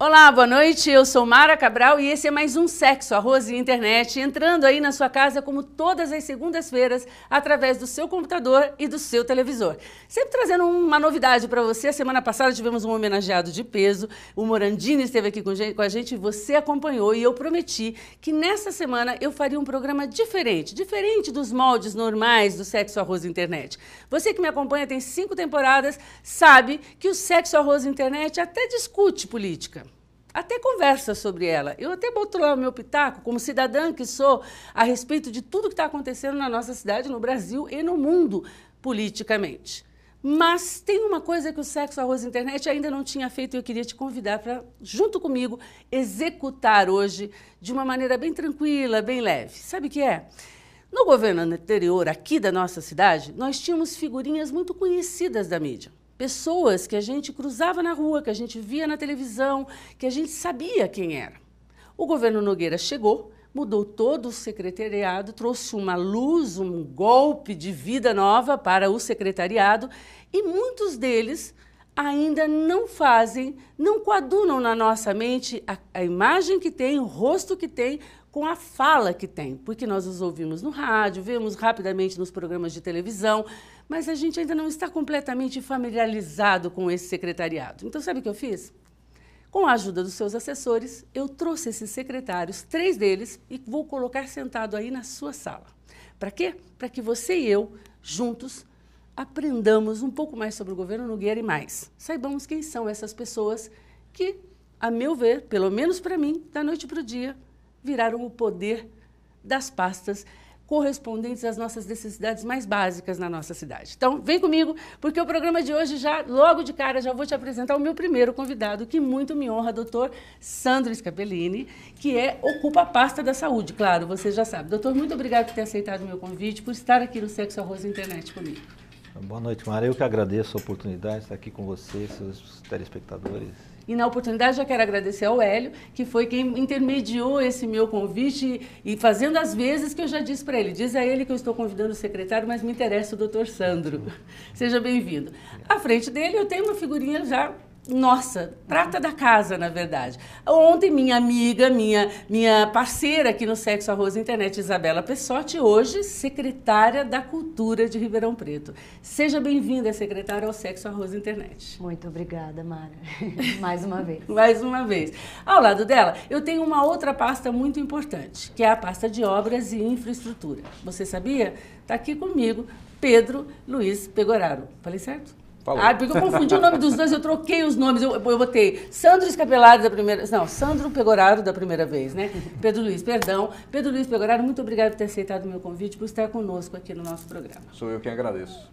Olá, boa noite, eu sou Mara Cabral e esse é mais um Sexo, Arroz e Internet, entrando aí na sua casa como todas as segundas-feiras, através do seu computador e do seu televisor. Sempre trazendo uma novidade para você. A semana passada tivemos um homenageado de peso, o Morandini esteve aqui com a gente, você acompanhou e eu prometi que nessa semana eu faria um programa diferente dos moldes normais do Sexo, Arroz e Internet. Você que me acompanha tem 5 temporadas, sabe que o Sexo, Arroz e Internet até discute política. Até conversa sobre ela. Eu até boto lá o meu pitaco, como cidadã que sou, a respeito de tudo que está acontecendo na nossa cidade, no Brasil e no mundo, politicamente. Mas tem uma coisa que o Sexo, Arroz e Internet ainda não tinha feito e eu queria te convidar para, junto comigo, executar hoje de uma maneira bem tranquila, bem leve. Sabe o que é? No governo anterior, aqui da nossa cidade, nós tínhamos figurinhas muito conhecidas da mídia. Pessoas que a gente cruzava na rua, que a gente via na televisão, que a gente sabia quem era. O governo Nogueira chegou, mudou todo o secretariado, trouxe uma luz, um golpe de vida nova para o secretariado e muitos deles ainda não fazem, não coadunam na nossa mente a imagem que tem, o rosto que tem, com a fala que tem, porque nós os ouvimos no rádio, vemos rapidamente nos programas de televisão, mas a gente ainda não está completamente familiarizado com esse secretariado. Então, sabe o que eu fiz? Com a ajuda dos seus assessores, eu trouxe esses secretários, 3 deles, e vou colocar sentado aí na sua sala. Para quê? Para que você e eu, juntos, aprendamos um pouco mais sobre o governo Nogueira e mais. Saibamos quem são essas pessoas que, a meu ver, pelo menos para mim, da noite para o dia, viraram o poder das pastas correspondentes às nossas necessidades mais básicas na nossa cidade. Então, vem comigo, porque o programa de hoje, logo de cara, já vou te apresentar o meu primeiro convidado, que muito me honra, doutor Sandro Scapellini, que ocupa a pasta da saúde, claro, você já sabe. Doutor, muito obrigado por ter aceitado o meu convite, por estar aqui no Sexo, Arroz e Internet comigo. Boa noite, Mara. Eu que agradeço a oportunidade de estar aqui com você, seus telespectadores. E na oportunidade já quero agradecer ao Hélio, que foi quem intermediou esse meu convite e fazendo as vezes que eu já disse para ele. Diz a ele que eu estou convidando o secretário, mas me interessa o doutor Sandro. Seja bem-vindo. À frente dele eu tenho uma figurinha já, nossa, prata da casa, na verdade. Ontem minha amiga, minha parceira aqui no Sexo, Arroz e Internet, Isabela Pessotti, hoje secretária da Cultura de Ribeirão Preto. Seja bem-vinda, secretária, ao Sexo, Arroz e Internet. Muito obrigada, Mara. Mais uma vez. Mais uma vez. Ao lado dela, eu tenho uma outra pasta muito importante, que é a pasta de Obras e Infraestrutura. Você sabia? Está aqui comigo, Pedro Luiz Pegoraro. Falei certo? Falou. Ah, porque eu confundi o nome dos dois, eu troquei os nomes, eu botei Sandro Scapellari da primeira... Não, Sandro Pegoraro da primeira vez, né? Pedro Luiz, perdão. Pedro Luiz Pegoraro, muito obrigado por ter aceitado o meu convite, por estar conosco aqui no nosso programa. Sou eu quem agradeço.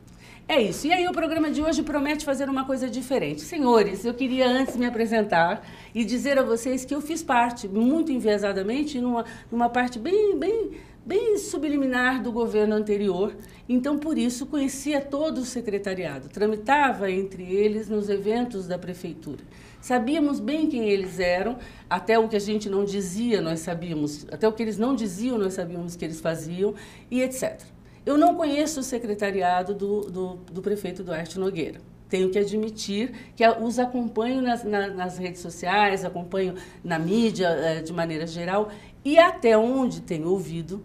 É isso. E aí o programa de hoje promete fazer uma coisa diferente. Senhores, eu queria antes me apresentar e dizer a vocês que eu fiz parte, muito enviesadamente, numa parte bem subliminar do governo anterior. Então, por isso, conhecia todo o secretariado. Tramitava entre eles nos eventos da prefeitura. Sabíamos bem quem eles eram, até o que a gente não dizia nós sabíamos, até o que eles não diziam nós sabíamos que eles faziam, e etc. Eu não conheço o secretariado do prefeito Duarte Nogueira. Tenho que admitir que os acompanho nas redes sociais, acompanho na mídia de maneira geral, e até onde tenho ouvido,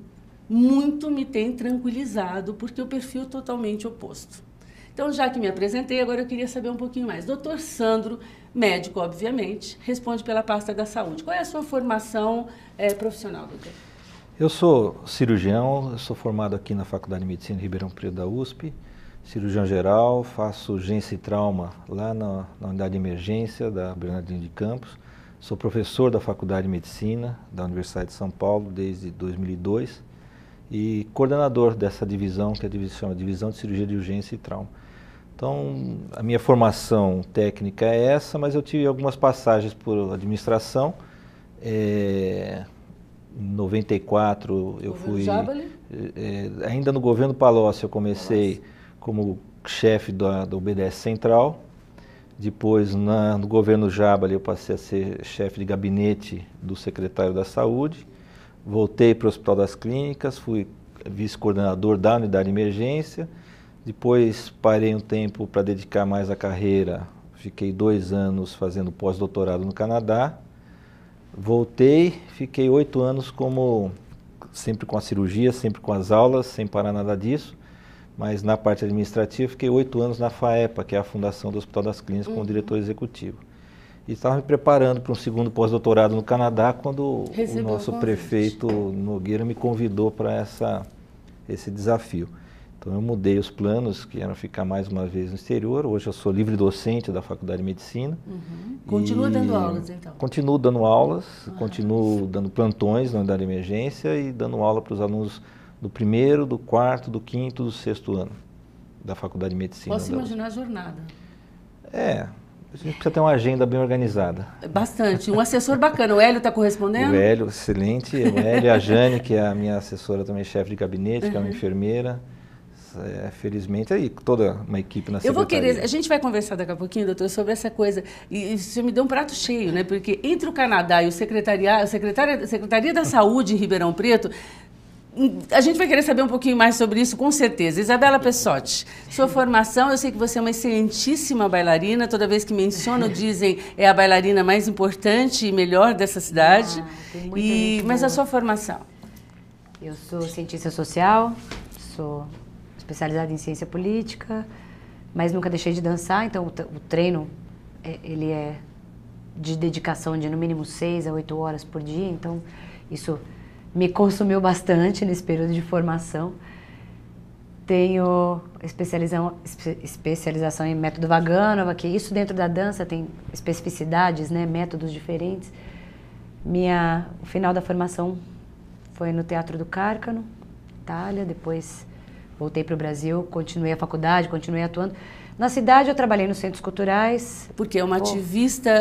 muito me tem tranquilizado, porque o perfil é totalmente oposto. Então, já que me apresentei, agora eu queria saber um pouquinho mais. Doutor Sandro, médico, obviamente, responde pela pasta da saúde. Qual é a sua formação profissional, doutor? Eu sou cirurgião, eu sou formado aqui na Faculdade de Medicina de Ribeirão Preto da USP, cirurgião geral, faço urgência e trauma lá na unidade de emergência da Bernardino de Campos, sou professor da Faculdade de Medicina da Universidade de São Paulo desde 2002 e coordenador dessa divisão, que chama Divisão de Cirurgia de Urgência e Trauma. Então, a minha formação técnica é essa, mas eu tive algumas passagens por administração. Em 94 eu fui, ainda no governo Palocci eu comecei como chefe do BDS Central, depois no governo Jabali eu passei a ser chefe de gabinete do secretário da Saúde, voltei para o Hospital das Clínicas, fui vice-coordenador da unidade de emergência, depois parei um tempo para dedicar mais à carreira, fiquei 2 anos fazendo pós-doutorado no Canadá, voltei, fiquei 8 anos sempre com a cirurgia, sempre com as aulas, sem parar nada disso, mas na parte administrativa fiquei 8 anos na FAEPA, que é a Fundação do Hospital das Clínicas, como diretor executivo. E estava me preparando para um segundo pós-doutorado no Canadá, quando o nosso prefeito Nogueira me convidou para esse desafio. Então eu mudei os planos, que eram ficar mais uma vez no exterior. Hoje eu sou livre docente da Faculdade de Medicina. Continua dando aulas, então? Continuo dando aulas, continuo dando plantões na unidade de emergência e dando aula para os alunos do 1º, do 4º, do 5º, do 6º ano da Faculdade de Medicina. Posso imaginar a jornada. A gente precisa ter uma agenda bem organizada. Bastante. Um assessor bacana. O Hélio está correspondendo? O Hélio, excelente. O Hélio e a Jane, que é a minha assessora também, chefe de gabinete, que é uma enfermeira. Felizmente, aí toda uma equipe na secretaria. A gente vai conversar daqui a pouquinho, doutor, sobre essa coisa. E você me deu um prato cheio, né? Porque entre o Canadá e a Secretaria da Saúde em Ribeirão Preto, a gente vai querer saber um pouquinho mais sobre isso, com certeza. Isabela Pessotti, sua formação, eu sei que você é uma excelentíssima bailarina, toda vez que mencionam, dizem, é a bailarina mais importante e melhor dessa cidade. Mas a sua formação? Eu sou cientista social, sou especializada em ciência política, mas nunca deixei de dançar, então o treino, ele é de dedicação de no mínimo 6 a 8 horas por dia, então isso me consumiu bastante nesse período de formação. Tenho especialização em método Vaganova, que isso dentro da dança tem especificidades, né, métodos diferentes. O final da formação foi no Teatro do Cárcano, Itália, depois voltei para o Brasil, continuei a faculdade, continuei atuando. Na cidade eu trabalhei nos centros culturais. Porque é uma ativista...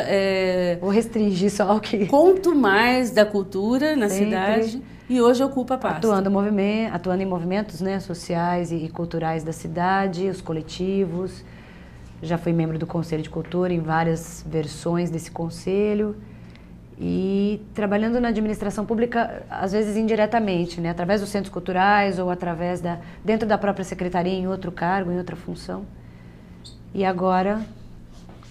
Vou restringir só o que... Conto mais da cultura na cidade e hoje ocupa a pasta. Atuando em movimentos, né, sociais e culturais da cidade, os coletivos. Já fui membro do Conselho de Cultura em várias versões desse conselho. E trabalhando na administração pública, às vezes indiretamente, né, através dos centros culturais ou dentro da própria secretaria, em outro cargo, em outra função. E agora,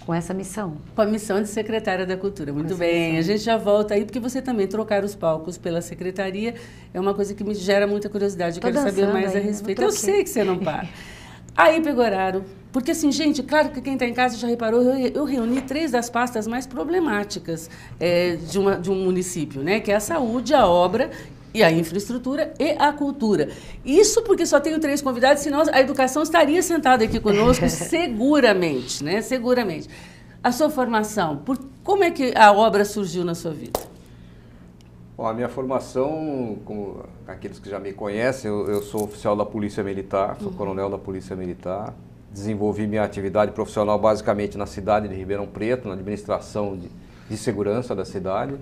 com essa missão. Com a missão de secretária da Cultura. Muito bem, a gente já volta aí, porque você também trocar os palcos pela secretaria é uma coisa que me gera muita curiosidade. Eu quero saber mais a respeito. Eu sei que você não para. Aí, Pegoraro, porque assim, gente, claro que quem está em casa já reparou, eu reuni 3 das pastas mais problemáticas de um município, né? Que é a saúde, a obra e a infraestrutura e a cultura. Isso porque só tenho 3 convidados, senão a educação estaria sentada aqui conosco seguramente, né? Seguramente. A sua formação, como é que a obra surgiu na sua vida? Bom, a minha formação, como aqueles que já me conhecem, eu sou oficial da Polícia Militar, sou coronel da Polícia Militar. Desenvolvi minha atividade profissional basicamente na cidade de Ribeirão Preto, na administração de segurança da cidade.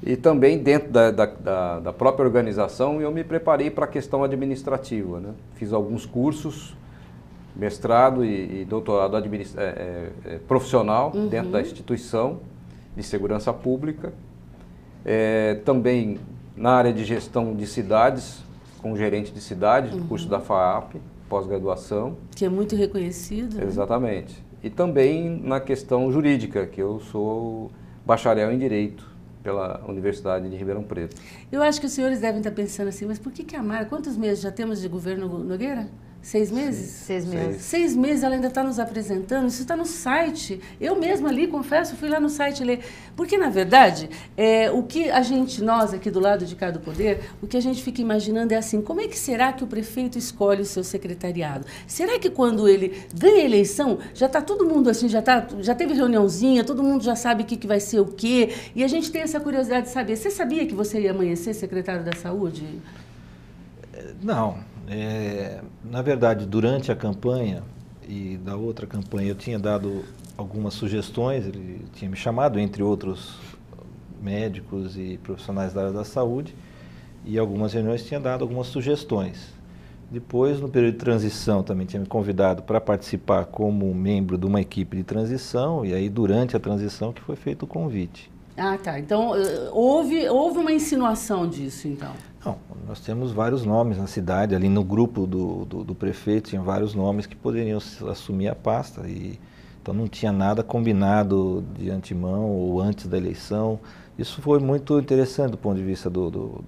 E também dentro da própria organização eu me preparei para a questão administrativa, né? Fiz alguns cursos, mestrado e doutorado profissional dentro da instituição de segurança pública. Também na área de gestão de cidades, como gerente de cidades, do curso da FAAP, pós-graduação. Que é muito reconhecido. Exatamente. Né? E também na questão jurídica, que eu sou bacharel em Direito pela Universidade de Ribeirão Preto. Eu acho que os senhores devem estar pensando assim, mas por que a Mara, quantos meses já temos de governo Nogueira? 6 meses? 6 meses. 6 meses ela ainda está nos apresentando, isso está no site. Eu mesma ali, confesso, fui lá no site ler. Porque, na verdade, o que nós aqui do lado de cá do poder, o que a gente fica imaginando é assim, como é que será que o prefeito escolhe o seu secretariado? Será que quando ele ganha a eleição, já está todo mundo assim, já teve reuniãozinha, todo mundo já sabe o que vai ser o quê? E a gente tem essa curiosidade de saber. Você sabia que você ia amanhecer secretário da Saúde? Não. Na verdade, durante a campanha e da outra campanha, eu tinha dado algumas sugestões, ele tinha me chamado, entre outros médicos e profissionais da área da saúde, e algumas reuniões tinha dado algumas sugestões. Depois, no período de transição, também tinha me convidado para participar como membro de uma equipe de transição, e aí durante a transição que foi feito o convite. Ah, tá. Então, houve uma insinuação disso, então? Não, nós temos vários nomes na cidade, ali no grupo do prefeito tinha vários nomes que poderiam assumir a pasta e Então não tinha nada combinado de antemão ou antes da eleição. Isso foi muito interessante do ponto de vista do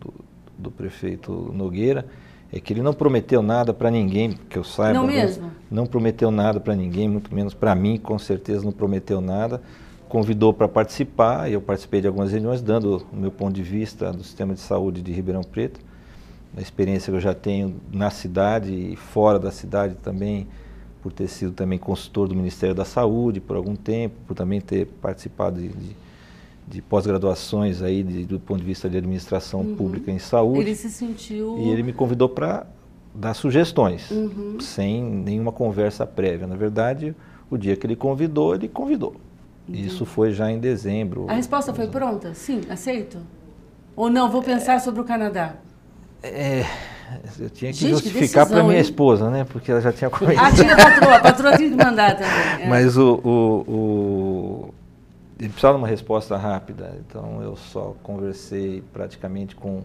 prefeito Nogueira, é que ele não prometeu nada para ninguém, que eu saiba. Não mesmo? Não prometeu nada para ninguém, muito menos para mim, com certeza não prometeu nada. Convidou para participar, e eu participei de algumas reuniões, dando o meu ponto de vista do sistema de saúde de Ribeirão Preto, a experiência que eu já tenho na cidade e fora da cidade também, por ter sido também consultor do Ministério da Saúde por algum tempo, por também ter participado de pós-graduações aí do ponto de vista de administração pública em saúde. Ele se sentiu... E ele me convidou para dar sugestões, sem nenhuma conversa prévia. Na verdade, o dia que ele convidou, ele convidou. Isso foi já em dezembro. A resposta foi pronta? Sim, aceito? Ou não, vou pensar sobre o Canadá? Eu tinha que Gente, justificar para minha esposa, né? Porque ela já tinha comentado. Ah, tinha a patroa tinha que mandar também. Mas ele precisava de uma resposta rápida, então eu só conversei praticamente com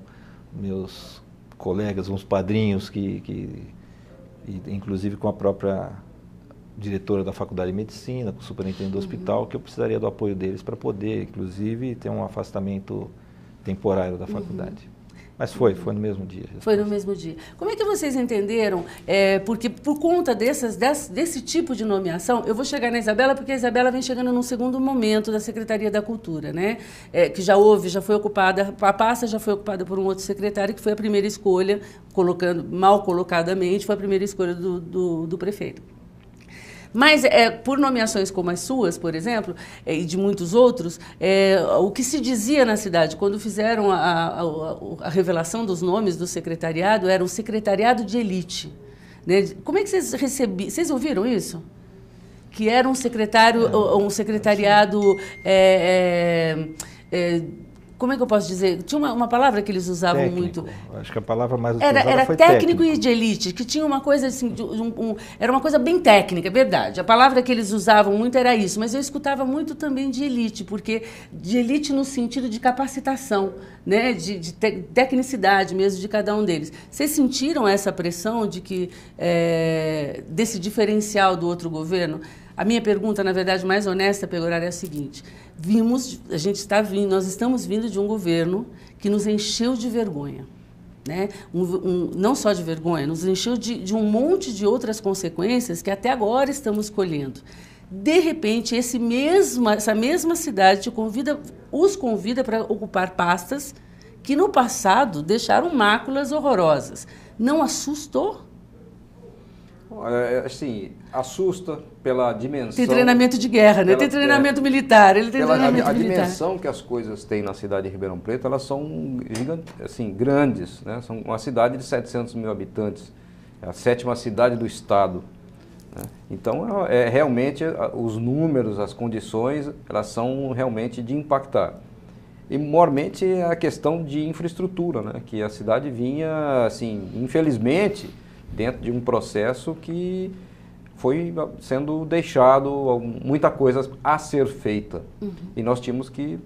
meus colegas, uns padrinhos, inclusive com a própria diretora da Faculdade de Medicina, com o superintendente do hospital, que eu precisaria do apoio deles para poder, inclusive, ter um afastamento temporário da faculdade. Mas foi no mesmo dia. Foi no mesmo dia. Como é que vocês entenderam? Porque por conta desse tipo de nomeação, eu vou chegar na Isabela, porque a Isabela vem chegando num segundo momento da Secretaria da Cultura, né? Que já foi ocupada, a pasta já foi ocupada por um outro secretário, que foi a primeira escolha, mal colocadamente, foi a primeira escolha do prefeito. Mas, por nomeações como as suas, por exemplo, e de muitos outros, o que se dizia na cidade, quando fizeram a revelação dos nomes do secretariado, era um secretariado de elite. Né? Como é que vocês recebiam? Vocês ouviram isso? Que era um secretariado... como é que eu posso dizer? Tinha uma palavra que eles usavam muito. Acho que a palavra mais utilizada era foi técnico e de elite, que tinha uma coisa assim, era uma coisa bem técnica, é verdade. A palavra que eles usavam muito era isso, mas eu escutava muito também de elite, porque de elite no sentido de capacitação, né? de tecnicidade mesmo de cada um deles. Vocês sentiram essa pressão de que desse diferencial do outro governo? A minha pergunta, na verdade, mais honesta, Pegoraro, é a seguinte. Nós estamos vindo de um governo que nos encheu de vergonha. Né? Não só de vergonha, nos encheu de um monte de outras consequências que até agora estamos colhendo. De repente, essa mesma cidade os convida para ocupar pastas que no passado deixaram máculas horrorosas. Não assustou? Assim, assusta pela dimensão... Tem treinamento de guerra, né? Tem treinamento militar, ele tem treinamento a militar. A dimensão que as coisas têm na cidade de Ribeirão Preto, elas são grandes, né? São uma cidade de 700 mil habitantes, é a 7ª cidade do estado. Né? Então, realmente, os números, as condições, elas são realmente de impactar. E, maiormente, a questão de infraestrutura, né? Que a cidade vinha, assim, infelizmente... dentro de um processo que foi sendo deixado muita coisa a ser feita. E nós tínhamos que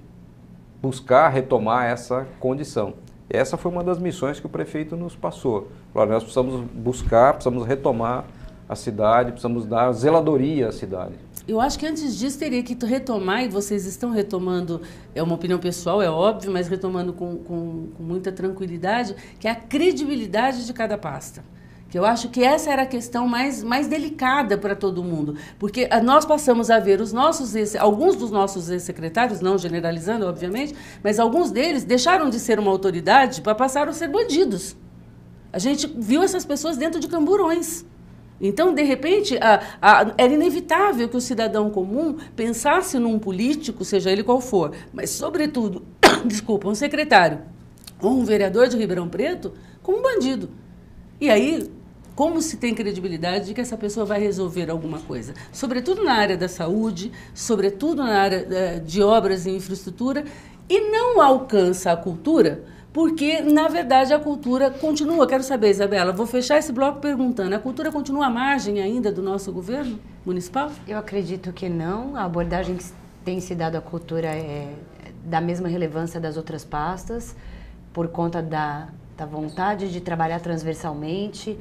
buscar retomar essa condição. Essa foi uma das missões que o prefeito nos passou. Falou, nós precisamos retomar a cidade, precisamos dar zeladoria à cidade. Eu acho que antes disso teria que retomar, e vocês estão retomando, é uma opinião pessoal, é óbvio, mas retomando com muita tranquilidade, que é a credibilidade de cada pasta. Que eu acho que essa era a questão mais delicada para todo mundo, porque nós passamos a ver alguns dos nossos ex-secretários, não generalizando, obviamente, mas alguns deles deixaram de ser uma autoridade para passar a ser bandidos. A gente viu essas pessoas dentro de camburões. Então, de repente, era inevitável que o cidadão comum pensasse num político, seja ele qual for, mas, sobretudo, um secretário ou um vereador de Ribeirão Preto, como um bandido. E aí, como se tem credibilidade de que essa pessoa vai resolver alguma coisa? Sobretudo na área da saúde, sobretudo na área de obras e infraestrutura, e não alcança a cultura, porque, na verdade, a cultura continua. Quero saber, Isabela, vou fechar esse bloco perguntando, a cultura continua à margem ainda do nosso governo municipal? Eu acredito que não. A abordagem que tem se dado à cultura é da mesma relevância das outras pastas, por conta da vontade de trabalhar transversalmente,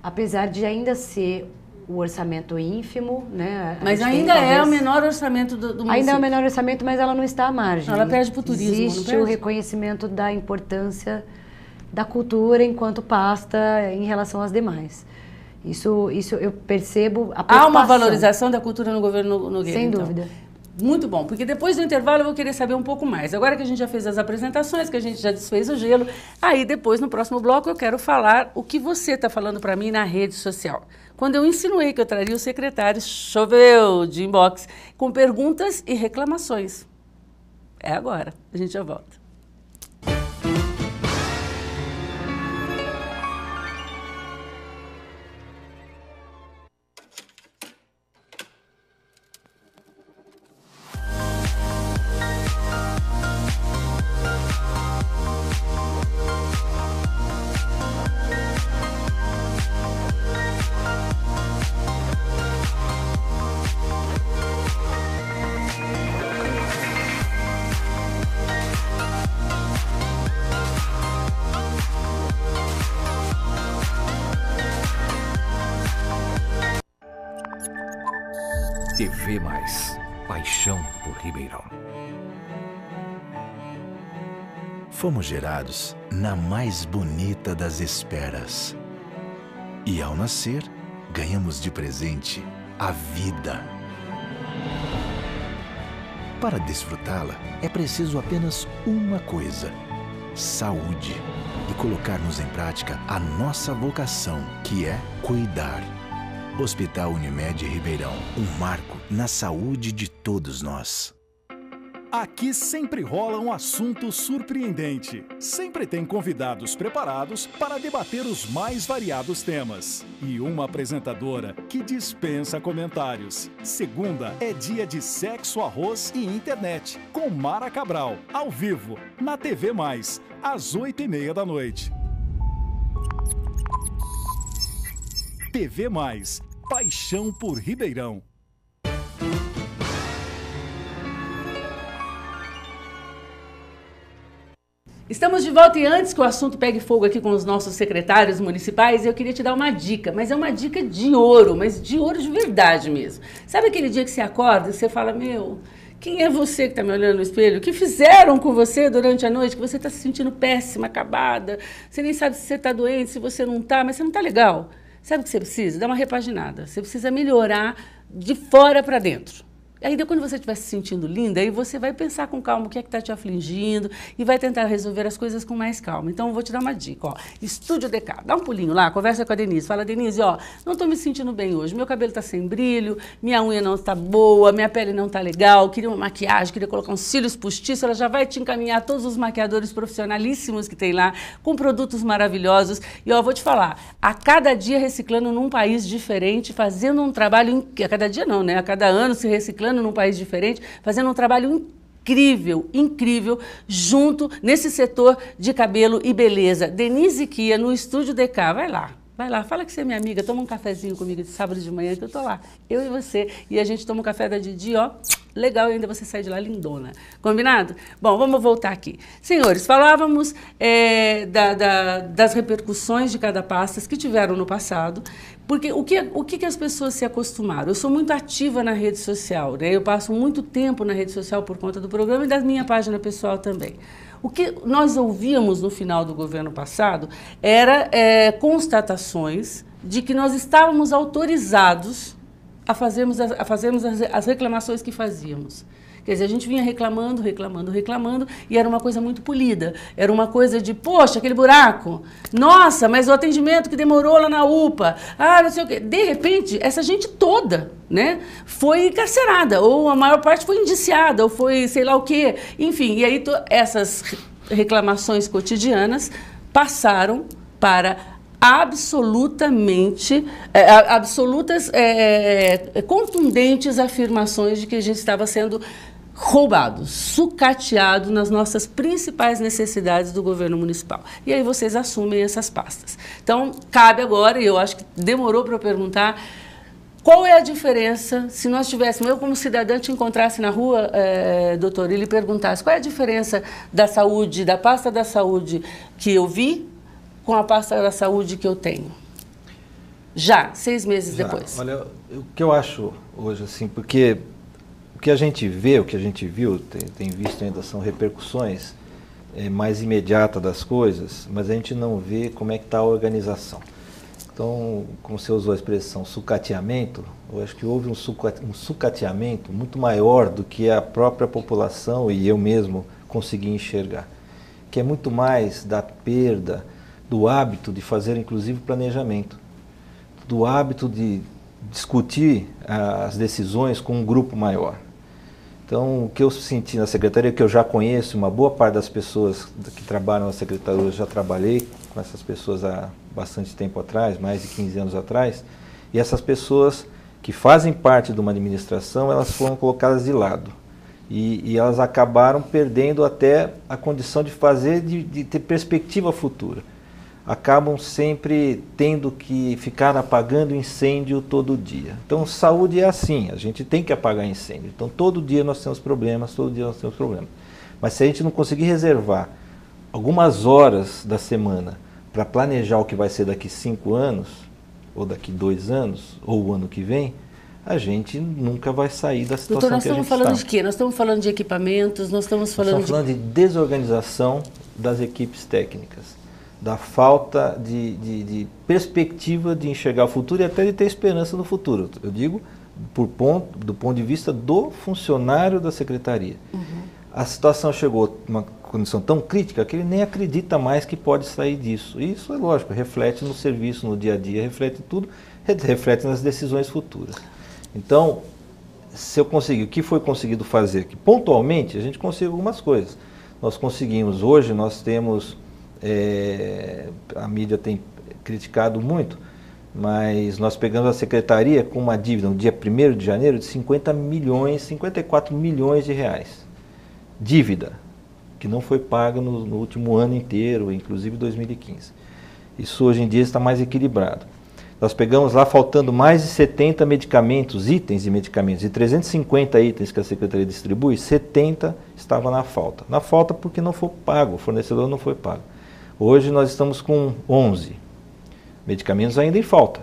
apesar de ainda ser o orçamento ínfimo, né? Mas ainda é o menor orçamento do município. Ainda é o menor orçamento, mas ela não está à margem. Ela perde para o turismo, Existe não perde? o reconhecimento da importância da cultura enquanto pasta em relação às demais. Isso eu percebo a preocupação. Há uma valorização da cultura no governo Nogueira, Sem então. dúvida. Muito bom, porque depois do intervalo eu vou querer saber um pouco mais. Agora que a gente já fez as apresentações, que a gente já desfez o gelo, aí depois, no próximo bloco, eu quero falar o que você está falando para mim na rede social. Quando eu insinuei que eu traria o secretário, choveu de inbox, com perguntas e reclamações. É agora, a gente já volta. TV Mais, paixão por Ribeirão. Fomos gerados na mais bonita das esperas. E ao nascer, ganhamos de presente a vida. Para desfrutá-la, é preciso apenas uma coisa: saúde. E colocarmos em prática a nossa vocação, que é cuidar. Hospital Unimed Ribeirão, um marco na saúde de todos nós. Aqui sempre rola um assunto surpreendente. Sempre tem convidados preparados para debater os mais variados temas. E uma apresentadora que dispensa comentários. Segunda é dia de sexo, arroz e internet, com Mara Cabral, ao vivo, na TV Mais, às 8h30 da noite. TV Mais, paixão por Ribeirão. Estamos de volta e antes que o assunto pegue fogo aqui com os nossos secretários municipais, eu queria te dar uma dica, mas é uma dica de ouro, mas de ouro de verdade mesmo. Sabe aquele dia que você acorda e você fala, meu, quem é você que está me olhando no espelho? O que fizeram com você durante a noite? Que você está se sentindo péssima, acabada, você nem sabe se você está doente, se você não está, mas você não está legal. Sabe o que você precisa? Dar uma repaginada. Você precisa melhorar de fora para dentro. Aí, quando você estiver se sentindo linda, aí você vai pensar com calma o que é que está te afligindo e vai tentar resolver as coisas com mais calma. Então, eu vou te dar uma dica, ó. Estúdio DK, dá um pulinho lá, conversa com a Denise. Fala, Denise, ó, não estou me sentindo bem hoje. Meu cabelo está sem brilho, minha unha não está boa, minha pele não está legal, queria uma maquiagem, queria colocar uns cílios postiços. Ela já vai te encaminhar todos os maquiadores profissionalíssimos que tem lá, com produtos maravilhosos. E, ó, vou te falar, a cada dia reciclando num país diferente, fazendo um trabalho... A cada dia não, né? A cada ano se reciclando num país diferente, fazendo um trabalho incrível, incrível, junto nesse setor de cabelo e beleza. Denise Kia, no Estúdio DK, vai lá, fala que você é minha amiga, toma um cafezinho comigo de sábado de manhã que eu tô lá, eu e você, e a gente toma um café da Didi, ó, legal, e ainda você sai de lá lindona. Combinado? Bom, vamos voltar aqui. Senhores, falávamos das repercussões de cada pasta que tiveram no passado, porque o que as pessoas se acostumaram? Eu sou muito ativa na rede social, né? Eu passo muito tempo na rede social por conta do programa e da minha página pessoal também. O que nós ouvíamos no final do governo passado era constatações de que nós estávamos autorizados a fazermos as reclamações que fazíamos. Quer dizer, a gente vinha reclamando, e era uma coisa muito polida. Era uma coisa de, poxa, aquele buraco. Nossa, mas o atendimento que demorou lá na UPA. Ah, não sei o quê. De repente, essa gente toda, né, foi encarcerada, ou a maior parte foi indiciada, ou foi sei lá o quê. Enfim, e aí essas reclamações cotidianas passaram para absolutas, contundentes afirmações de que a gente estava sendo roubado, sucateado nas nossas principais necessidades do governo municipal. E aí vocês assumem essas pastas. Então, cabe agora, e eu acho que demorou para eu perguntar, qual é a diferença, se nós tivéssemos, eu como cidadã te encontrasse na rua, doutor, e lhe perguntasse qual é a diferença da saúde, da pasta da saúde que eu vi com a pasta da saúde que eu tenho? Já, 6 meses depois. Olha, o que eu acho hoje, assim, porque o que a gente vê, o que a gente viu, tem visto ainda são repercussões mais imediatas das coisas, mas a gente não vê como é que está a organização. Então, como você usou a expressão sucateamento, eu acho que houve um sucateamento muito maior do que a própria população e eu mesmo consegui enxergar, que é muito mais da perda do hábito de fazer, inclusive, planejamento, do hábito de discutir as decisões com um grupo maior. Então, o que eu senti na Secretaria, que eu já conheço, uma boa parte das pessoas que trabalham na Secretaria, eu já trabalhei com essas pessoas há bastante tempo atrás, mais de 15 anos atrás, e essas pessoas que fazem parte de uma administração, elas foram colocadas de lado. E elas acabaram perdendo até a condição de fazer, de ter perspectiva futura. Acabam sempre tendo que ficar apagando incêndio todo dia. Então, saúde é assim, a gente tem que apagar incêndio. Então, todo dia nós temos problemas, todo dia nós temos problemas. Mas se a gente não conseguir reservar algumas horas da semana para planejar o que vai ser daqui 5 anos, ou daqui 2 anos, ou o ano que vem, a gente nunca vai sair da situação que a gente está. Doutor, nós estamos falando de quê? Nós estamos falando de equipamentos, nós estamos falando de desorganização das equipes técnicas, da falta de perspectiva de enxergar o futuro e até de ter esperança no futuro. Eu digo do ponto de vista do funcionário da Secretaria. A situação chegou a uma condição tão crítica que ele nem acredita mais que pode sair disso. E isso é lógico, reflete no serviço, no dia a dia, reflete tudo, reflete nas decisões futuras. Então, se eu conseguir, o que foi conseguido fazer? Que pontualmente a gente conseguiu algumas coisas. Nós conseguimos, hoje nós temos, a mídia tem criticado muito, mas nós pegamos a Secretaria com uma dívida no dia 1º de janeiro de 54 milhões de reais. Dívida, que não foi paga no último ano inteiro, inclusive 2015. Isso hoje em dia está mais equilibrado. Nós pegamos lá faltando mais de 70 medicamentos, itens de medicamentos, de 350 itens que a Secretaria distribui, 70 estavam na falta. Na falta porque não foi pago, o fornecedor não foi pago. Hoje nós estamos com 11 medicamentos ainda em falta.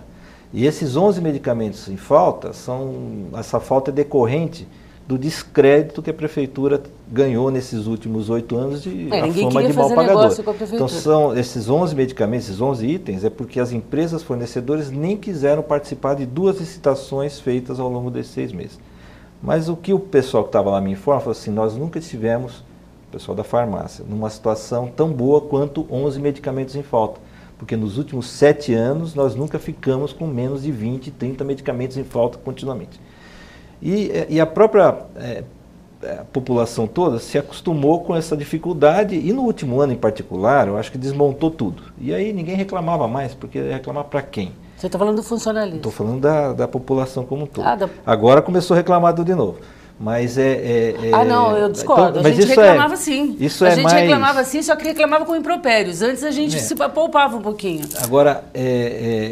E esses 11 medicamentos em falta, essa falta é decorrente do descrédito que a Prefeitura ganhou nesses últimos 8 anos de a fama de mal pagador. Então são esses 11 medicamentos, esses 11 itens, é porque as empresas fornecedoras nem quiseram participar de 2 licitações feitas ao longo desses 6 meses. Mas o que o pessoal que estava lá me informa, falou assim, nós nunca estivemos, o pessoal da farmácia, numa situação tão boa quanto 11 medicamentos em falta. Porque nos últimos 7 anos nós nunca ficamos com menos de 20, 30 medicamentos em falta continuamente. E a própria a população toda se acostumou com essa dificuldade e no último ano em particular, eu acho que desmontou tudo. E aí ninguém reclamava mais, porque reclamar para quem? Você está falando do funcionalismo? Estou falando da população como um todo. Agora começou a reclamar de novo. Mas não, eu discordo. Então, a gente reclamava sim. Isso a gente reclamava sim, só que reclamava com impropérios. Antes a gente se poupava um pouquinho. Agora,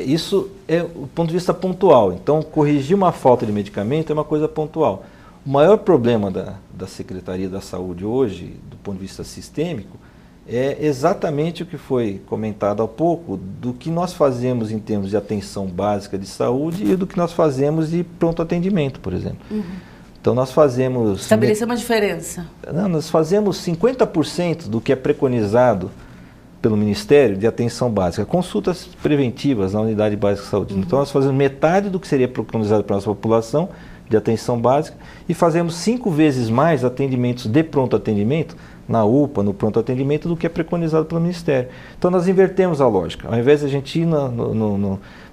isso é o ponto de vista pontual. Então, corrigir uma falta de medicamento é uma coisa pontual. O maior problema da Secretaria da Saúde hoje, do ponto de vista sistêmico, é exatamente o que foi comentado há pouco, do que nós fazemos em termos de atenção básica de saúde e do que nós fazemos de pronto atendimento, por exemplo. Então nós fazemos... Estabelecer uma diferença. Não, nós fazemos 50% do que é preconizado pelo Ministério de atenção básica, consultas preventivas na Unidade Básica de Saúde. Então nós fazemos metade do que seria preconizado para a nossa população de atenção básica e fazemos 5 vezes mais atendimentos de pronto atendimento na UPA, no pronto atendimento, do que é preconizado pelo Ministério. Então nós invertemos a lógica. Ao invés de a gente ir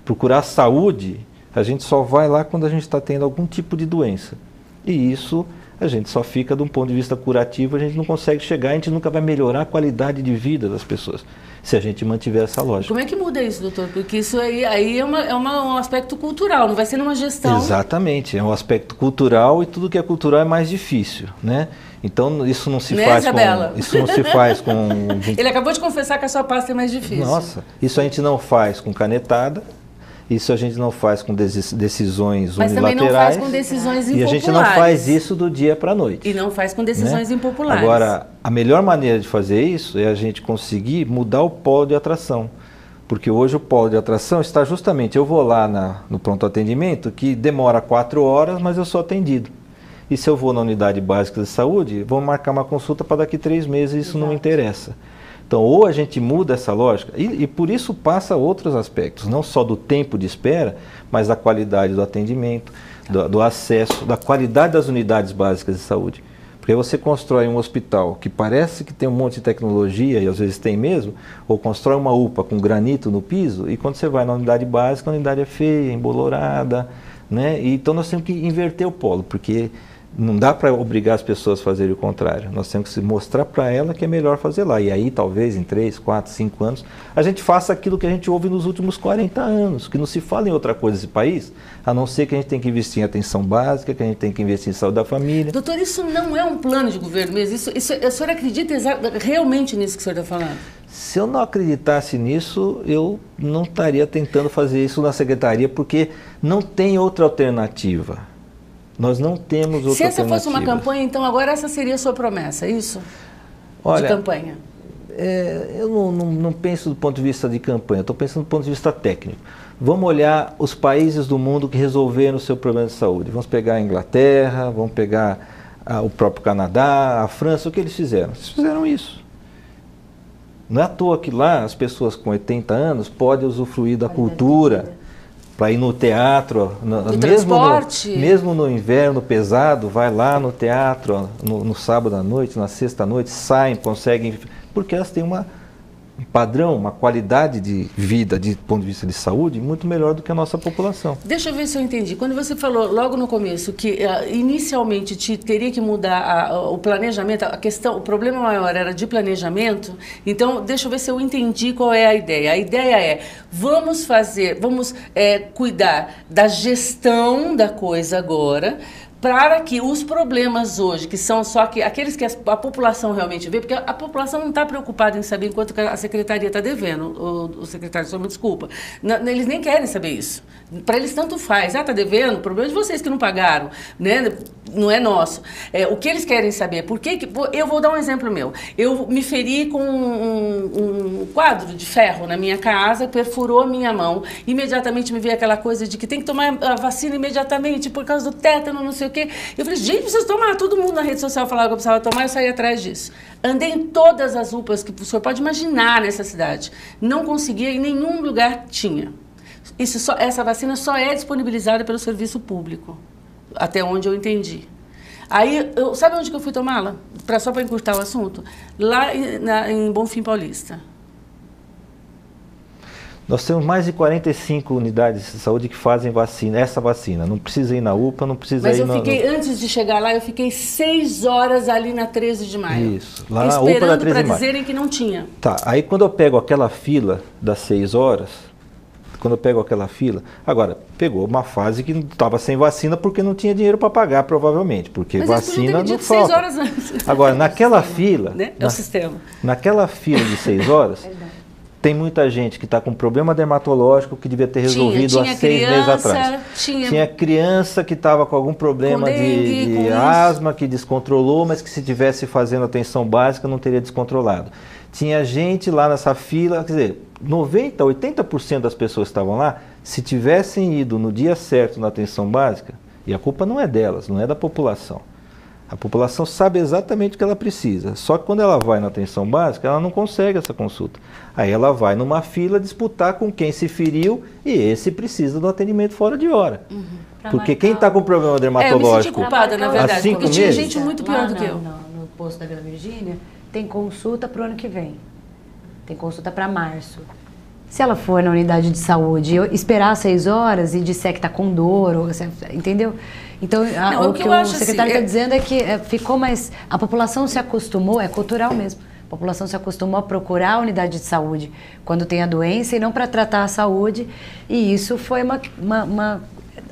procurar saúde, a gente só vai lá quando a gente está tendo algum tipo de doença. E isso a gente só fica de um ponto de vista curativo, a gente não consegue chegar, a gente nunca vai melhorar a qualidade de vida das pessoas, se a gente mantiver essa lógica. Como é que muda isso, doutor? Porque isso aí é um aspecto cultural, não vai ser numa gestão... Exatamente, é um aspecto cultural e tudo que é cultural é mais difícil, né? Então isso não se faz Isabela? Isso não se faz com... Ele acabou de confessar que a sua pasta é mais difícil. Nossa, isso a gente não faz com canetada. Isso a gente não faz com decisões unilaterais. Mas também não faz com decisões impopulares. E a gente não faz isso do dia para a noite. E não faz com decisões impopulares. Agora, a melhor maneira de fazer isso é a gente conseguir mudar o polo de atração. Porque hoje o polo de atração está justamente, eu vou lá no pronto atendimento, que demora 4 horas, mas eu sou atendido. E se eu vou na unidade básica de saúde, vou marcar uma consulta para daqui 3 meses, isso não me interessa. Então, ou a gente muda essa lógica, e por isso passa outros aspectos, não só do tempo de espera, mas da qualidade do atendimento, do acesso, da qualidade das unidades básicas de saúde. Porque você constrói um hospital que parece que tem um monte de tecnologia, e às vezes tem mesmo, ou constrói uma UPA com granito no piso, e quando você vai na unidade básica, a unidade é feia, embolorada, né? E então nós temos que inverter o polo, porque não dá para obrigar as pessoas a fazerem o contrário. Nós temos que mostrar para ela que é melhor fazer lá. E aí, talvez, em 3, 4, 5 anos, a gente faça aquilo que a gente ouve nos últimos 40 anos, que não se fala em outra coisa nesse país, a não ser que a gente tem que investir em atenção básica, que a gente tem que investir em saúde da família. Doutor, isso não é um plano de governo mesmo? A senhora acredita realmente nisso que o senhor está falando? Se eu não acreditasse nisso, eu não estaria tentando fazer isso na secretaria, porque não tem outra alternativa. Nós não temos outra alternativa. Se essa fosse uma campanha, então agora essa seria a sua promessa, é isso? Olha, de campanha? Eu não penso do ponto de vista de campanha, estou pensando do ponto de vista técnico. Vamos olhar os países do mundo que resolveram o seu problema de saúde. Vamos pegar a Inglaterra, vamos pegar o próprio Canadá, a França, o que eles fizeram? Eles fizeram isso. Não é à toa que lá as pessoas com 80 anos podem usufruir da cultura, para ir no teatro, mesmo no inverno pesado, vai lá no teatro no sábado à noite, na sexta à noite, saem, conseguem, porque elas têm um padrão, uma qualidade de vida, de ponto de vista de saúde, muito melhor do que a nossa população. Deixa eu ver se eu entendi. Quando você falou logo no começo que inicialmente teria que mudar o planejamento, o problema maior era de planejamento, então deixa eu ver se eu entendi qual é a ideia. A ideia é, vamos cuidar da gestão da coisa agora, para que os problemas hoje, que são só aqueles que a população realmente vê, porque a população não está preocupada em saber quanto que a secretaria está devendo, o secretário, só me desculpa, eles nem querem saber isso. Para eles tanto faz, está devendo, o problema é de vocês que não pagaram, né? Não é nosso. O que eles querem saber, eu vou dar um exemplo meu, eu me feri com um quadro de ferro na minha casa, perfurou a minha mão, imediatamente me veio aquela coisa de que tem que tomar a vacina imediatamente por causa do tétano, não sei o quê. Eu falei, gente, preciso tomar. Todo mundo na rede social falava que eu precisava tomar, eu saí atrás disso. Andei em todas as UPAs que o senhor pode imaginar nessa cidade. Não conseguia, em nenhum lugar tinha. Essa vacina só é disponibilizada pelo serviço público, até onde eu entendi. Aí, sabe onde que eu fui tomá-la? Só para encurtar o assunto? Lá em Bonfim Paulista. Nós temos mais de 45 unidades de saúde que fazem essa vacina. Não precisa ir na UPA, não precisa ir antes de chegar lá, eu fiquei 6 horas ali na 13 de maio. Isso, lá na UPA da 13 de maio. Esperando para dizerem que não tinha. Tá, aí quando eu pego aquela fila das 6 horas, agora, pegou uma fase que estava sem vacina porque não tinha dinheiro para pagar, provavelmente, porque mas vacina não falta. 6 horas antes. Agora, naquela fila... Né? É o sistema. Naquela fila de 6 horas... Tem muita gente que está com problema dermatológico que devia ter resolvido há 6 meses atrás. Tinha criança que estava com algum problema de asma, que descontrolou, mas que se tivesse fazendo atenção básica não teria descontrolado. Tinha gente lá nessa fila, quer dizer, 90%, 80% das pessoas que estavam lá, se tivessem ido no dia certo na atenção básica, e a culpa não é delas, não é da população. A população sabe exatamente o que ela precisa, só que quando ela vai na atenção básica, ela não consegue essa consulta. Aí ela vai numa fila disputar com quem se feriu e esse precisa do atendimento fora de hora. Porque quem está com problema dermatológico... eu me senti culpada, na verdade, porque tinha gente muito pior do que eu. No posto da Vila Virgínia, tem consulta para o ano que vem. Tem consulta para março. Se ela for na unidade de saúde, esperar 6 horas e disser que está com dor, entendeu? Então, o que o secretário está dizendo é que ficou mais... A população se acostumou, é cultural mesmo, a população se acostumou a procurar a unidade de saúde quando tem a doença e não para tratar a saúde. E isso foi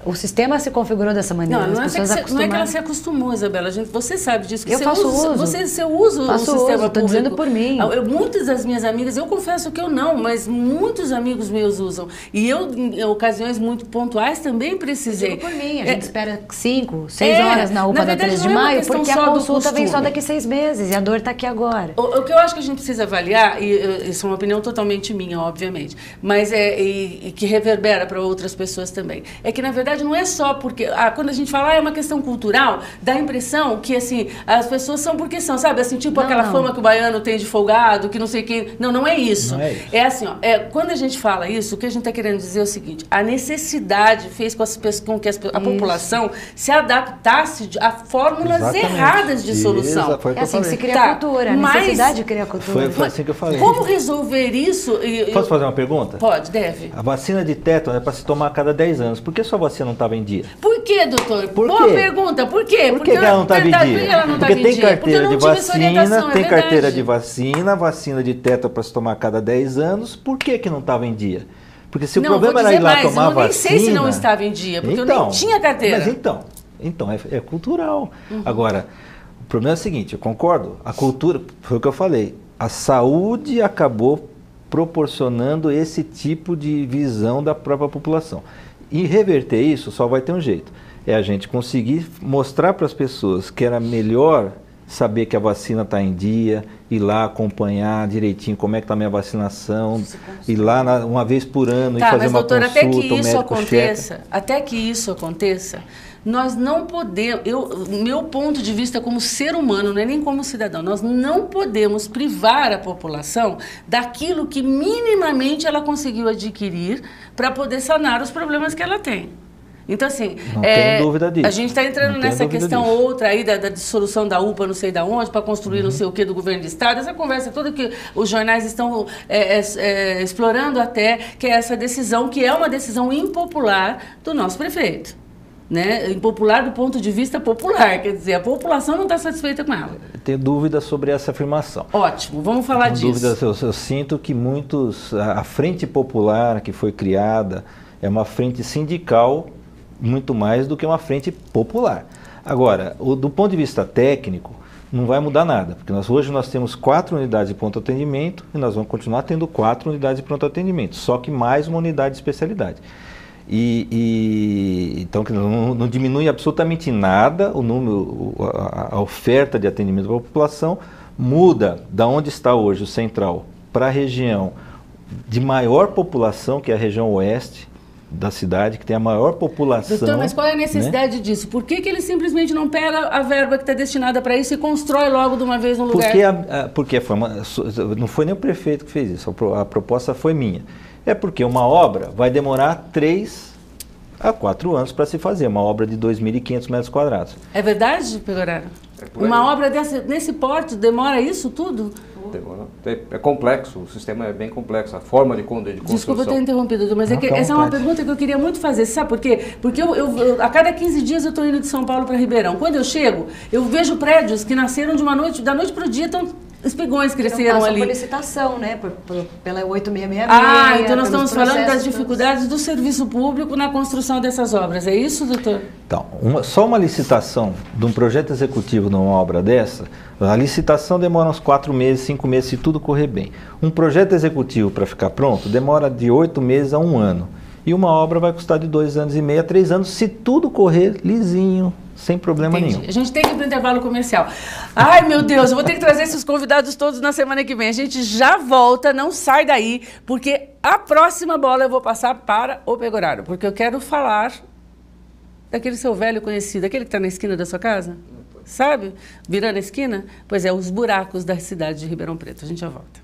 O sistema se configurou dessa maneira. Não, as não, pessoas não é que ela se acostumou, Isabela. Você sabe disso. Que eu faço uso. Você usa o sistema público. Estou dizendo por mim. Muitas das minhas amigas, eu confesso que eu não, mas muitos amigos meus usam. E eu, em ocasiões muito pontuais, também precisei. Eu digo por mim. A gente espera 5, 6 horas na UPA da 13 de maio, porque a consulta vem só daqui 6 meses e a dor está aqui agora. O que eu acho que a gente precisa avaliar, e isso é uma opinião totalmente minha, obviamente, mas e que reverbera para outras pessoas também, é que, na verdade, não é só porque quando a gente fala é uma questão cultural, dá a impressão que, assim, as pessoas são porque são, sabe? Assim, tipo aquela fama que o baiano tem de folgado, que não sei quem... Não é isso. Não é isso. É assim, ó, quando a gente fala isso, o que a gente está querendo dizer é o seguinte, a necessidade fez com que a população se adaptasse a fórmulas erradas de solução. É assim que se cria a cultura, a necessidade de criar cultura. Foi assim que eu falei. Como resolver isso? Posso fazer uma pergunta? Pode, deve. A vacina de tétano é para se tomar a cada 10 anos. Por que sua vacina não estava em dia? Por que, doutor? Por Boa quê? pergunta. Por quê? Por que ela não estava em dia? Porque tem carteira de vacina, tem carteira de vacina de tétano para se tomar a cada 10 anos. Por que não estava em dia? Porque se o problema era ir lá tomar vacina... Eu nem sei se não estava em dia, porque eu nem tinha carteira. Mas então é cultural. Agora, o problema é o seguinte, eu concordo, a cultura, foi o que eu falei, a saúde acabou proporcionando esse tipo de visão da própria população. E reverter isso só vai ter um jeito, é a gente conseguir mostrar para as pessoas que era melhor saber que a vacina está em dia, ir lá acompanhar direitinho como é que está a minha vacinação, ir lá uma vez por ano e fazer uma consulta, até que isso aconteça, nós não podemos, meu ponto de vista como ser humano, não é nem como cidadão, nós não podemos privar a população daquilo que minimamente ela conseguiu adquirir para poder sanar os problemas que ela tem. Então, assim, não tenho dúvida disso. A gente está entrando nessa questão outra aí da dissolução da UPA, não sei de onde, para construir não sei o que do governo de Estado, essa conversa toda que os jornais estão explorando até, que é essa decisão, que é uma decisão impopular do nosso prefeito. Né? Impopular do ponto de vista popular, quer dizer, a população não está satisfeita com ela. Tenho dúvida sobre essa afirmação. Ótimo, vamos falar disso. Dúvidas, eu sinto que a frente popular que foi criada é uma frente sindical muito mais do que uma frente popular. Agora, do ponto de vista técnico, não vai mudar nada, porque hoje nós temos 4 unidades de pronto atendimento e nós vamos continuar tendo 4 unidades de pronto atendimento, só que mais uma unidade de especialidade. Então não diminui absolutamente nada o número, a oferta de atendimento para a população, muda da onde está hoje o central para a região de maior população, que é a região oeste da cidade, que tem a maior população. Doutor, mas qual é a necessidade disso? Por que ele simplesmente não pega a verba que está destinada para isso e constrói logo de uma vez no lugar? Porque não foi nem o prefeito que fez isso, a proposta foi minha. É porque uma obra vai demorar 3 a 4 anos para se fazer, uma obra de 2.500 metros quadrados. É verdade, Pegoraro? Uma obra nesse porte demora isso tudo? É complexo, o sistema é bem complexo, a forma de construção. Desculpa ter interrompido, mas essa é uma pergunta que eu queria muito fazer. Sabe por quê? Porque a cada 15 dias eu estou indo de São Paulo para Ribeirão. Quando eu chego, eu vejo prédios que nasceram da noite para o dia, espigões cresceram ali. Por licitação, né? Pela 8666. Então nós estamos falando das dificuldades do serviço público na construção dessas obras. É isso, doutor? Então, só uma licitação de um projeto executivo numa obra dessa, a licitação demora uns 4 meses, 5 meses, se tudo correr bem. Um projeto executivo para ficar pronto demora de 8 meses a 1 ano. E uma obra vai custar de 2 anos e meio a 3 anos, se tudo correr lisinho, sem problema nenhum. A gente tem que ir para o intervalo comercial. Ai, meu Deus, eu vou ter que trazer esses convidados todos na semana que vem. A gente já volta, não sai daí, porque a próxima bola eu vou passar para o Pegoraro, porque eu quero falar daquele seu velho conhecido, aquele que está na esquina da sua casa, sabe? Virando a esquina? Pois é, os buracos da cidade de Ribeirão Preto. A gente já volta.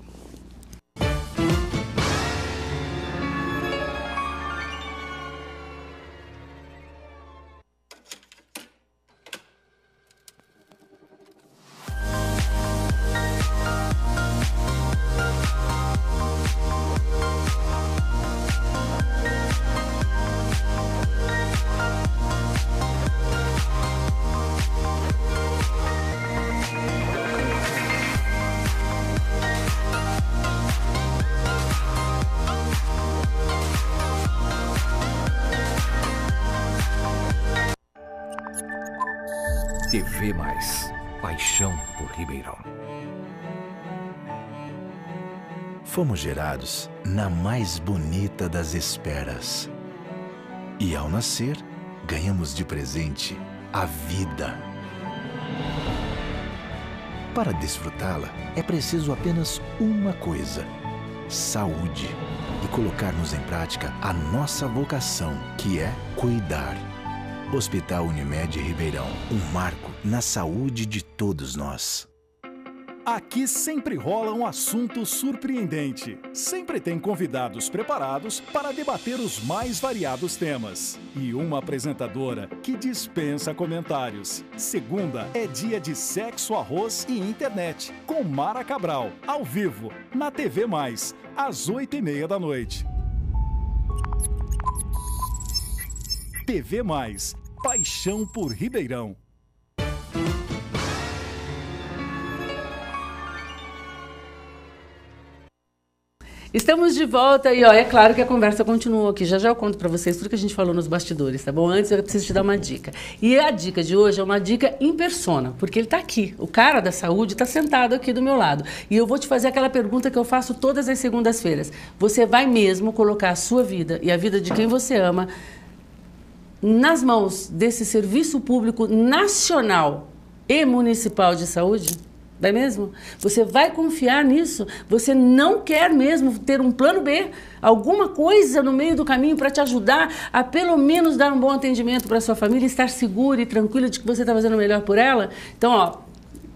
TV Mais. Paixão por Ribeirão. Fomos gerados na mais bonita das esperas. E ao nascer, ganhamos de presente a vida. Para desfrutá-la, é preciso apenas uma coisa: saúde. E colocarmos em prática a nossa vocação, que é cuidar. Hospital Unimed Ribeirão, um marco na saúde de todos nós. Aqui sempre rola um assunto surpreendente. Sempre tem convidados preparados para debater os mais variados temas. E uma apresentadora que dispensa comentários. Segunda é dia de sexo, arroz e internet, com Mara Cabral, ao vivo, na TV Mais, às 8h30 da noite. TV Mais, paixão por Ribeirão. Estamos de volta e, ó, é claro que a conversa continua aqui. Já já eu conto para vocês tudo que a gente falou nos bastidores, tá bom? Antes eu preciso te dar uma dica. E a dica de hoje é uma dica em persona, porque ele está aqui. O cara da saúde está sentado aqui do meu lado. E eu vou te fazer aquela pergunta que eu faço todas as segundas-feiras. Você vai mesmo colocar a sua vida e a vida de quem você ama nas mãos desse serviço público nacional e municipal de saúde? Vai mesmo? Você vai confiar nisso? Você não quer mesmo ter um plano B? Alguma coisa no meio do caminho para te ajudar a pelo menos dar um bom atendimento para sua família, estar segura e tranquila de que você está fazendo o melhor por ela? Então, ó,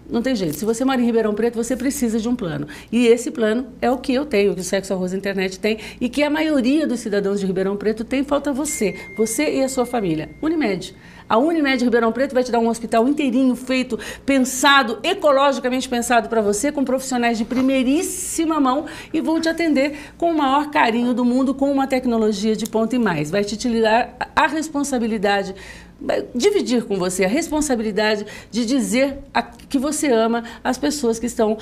não tem jeito. Se você mora em Ribeirão Preto, você precisa de um plano. E esse plano é o que eu tenho, que o Sexo, Arroz e Internet tem e que a maioria dos cidadãos de Ribeirão Preto tem. Falta você e a sua família. Unimed. A Unimed Ribeirão Preto vai te dar um hospital inteirinho, feito, pensado, ecologicamente pensado para você, com profissionais de primeiríssima mão e vão te atender com o maior carinho do mundo, com uma tecnologia de ponta e mais. Vai te dar a responsabilidade, vai dividir com você a responsabilidade de dizer que você ama as pessoas que estão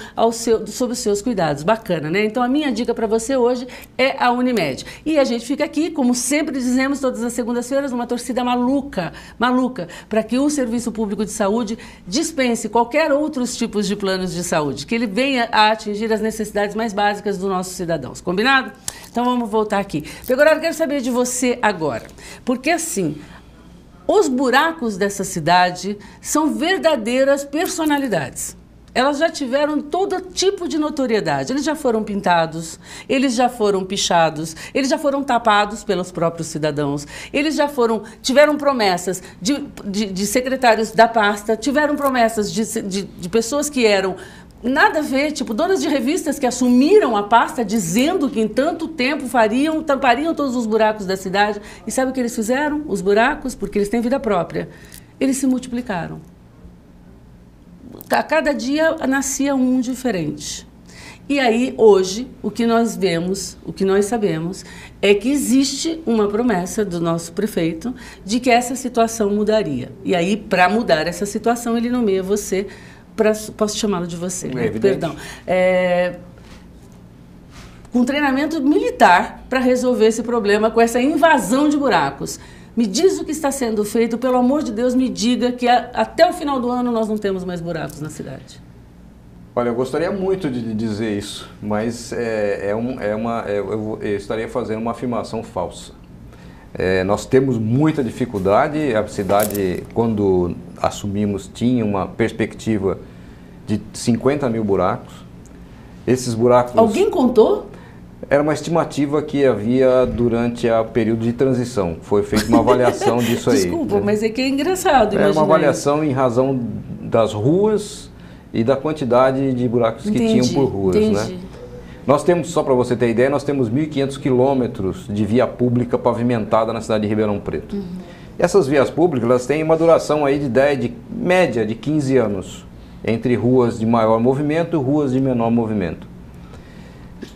sob os seus cuidados. Bacana, né? Então a minha dica para você hoje é a Unimed. E a gente fica aqui, como sempre dizemos todas as segundas-feiras, uma torcida maluca, para que o Serviço Público de Saúde dispense qualquer outros tipos de planos de saúde, que ele venha a atingir as necessidades mais básicas dos nossos cidadãos. Combinado? Então vamos voltar aqui. Pegoraro, eu quero saber de você agora, porque assim, os buracos dessa cidade são verdadeiras personalidades. Elas já tiveram todo tipo de notoriedade. Eles já foram pintados, eles já foram pichados, eles já foram tapados pelos próprios cidadãos, eles já tiveram promessas de secretários da pasta, tiveram promessas de pessoas que eram nada a ver, tipo donas de revistas que assumiram a pasta dizendo que em tanto tempo tampariam todos os buracos da cidade. E sabe o que eles fizeram? Os buracos, porque eles têm vida própria, eles se multiplicaram. A cada dia nascia um diferente. E aí, hoje, o que nós vemos, o que nós sabemos, é que existe uma promessa do nosso prefeito de que essa situação mudaria. E aí, para mudar essa situação, ele nomeia você, posso chamá-lo de você, né? Perdão. Com treinamento militar para resolver esse problema, com essa invasão de buracos. Me diz o que está sendo feito, pelo amor de Deus, me diga que até o final do ano nós não temos mais buracos na cidade. Olha, eu gostaria muito de dizer isso, mas eu estaria fazendo uma afirmação falsa. Nós temos muita dificuldade, a cidade, quando assumimos, tinha uma perspectiva de 50 mil buracos. Esses buracos... Alguém contou? Era uma estimativa que havia durante o período de transição. Foi feita uma avaliação disso aí. Desculpa, mas é que é engraçado. Era uma avaliação em razão das ruas e da quantidade de buracos que tinham por ruas, né? Nós temos, só para você ter ideia, nós temos 1.500 quilômetros de via pública pavimentada na cidade de Ribeirão Preto. Essas vias públicas, elas têm uma duração aí de média de 15 anos, entre ruas de maior movimento e ruas de menor movimento.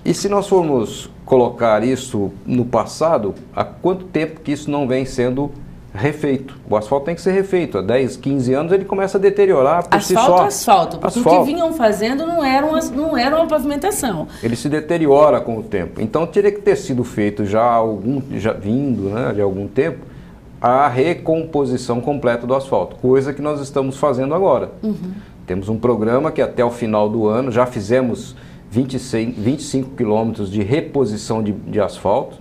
E se nós formos colocar isso no passado, há quanto tempo que isso não vem sendo refeito? O asfalto tem que ser refeito. Há 10, 15 anos ele começa a deteriorar por si só. Asfalto, porque o que vinham fazendo não era uma pavimentação. Ele se deteriora com o tempo. Então teria que ter sido feito já vindo, né, de algum tempo, a recomposição completa do asfalto, coisa que nós estamos fazendo agora. Temos um programa que até o final do ano já fizemos 25 quilômetros de reposição de asfalto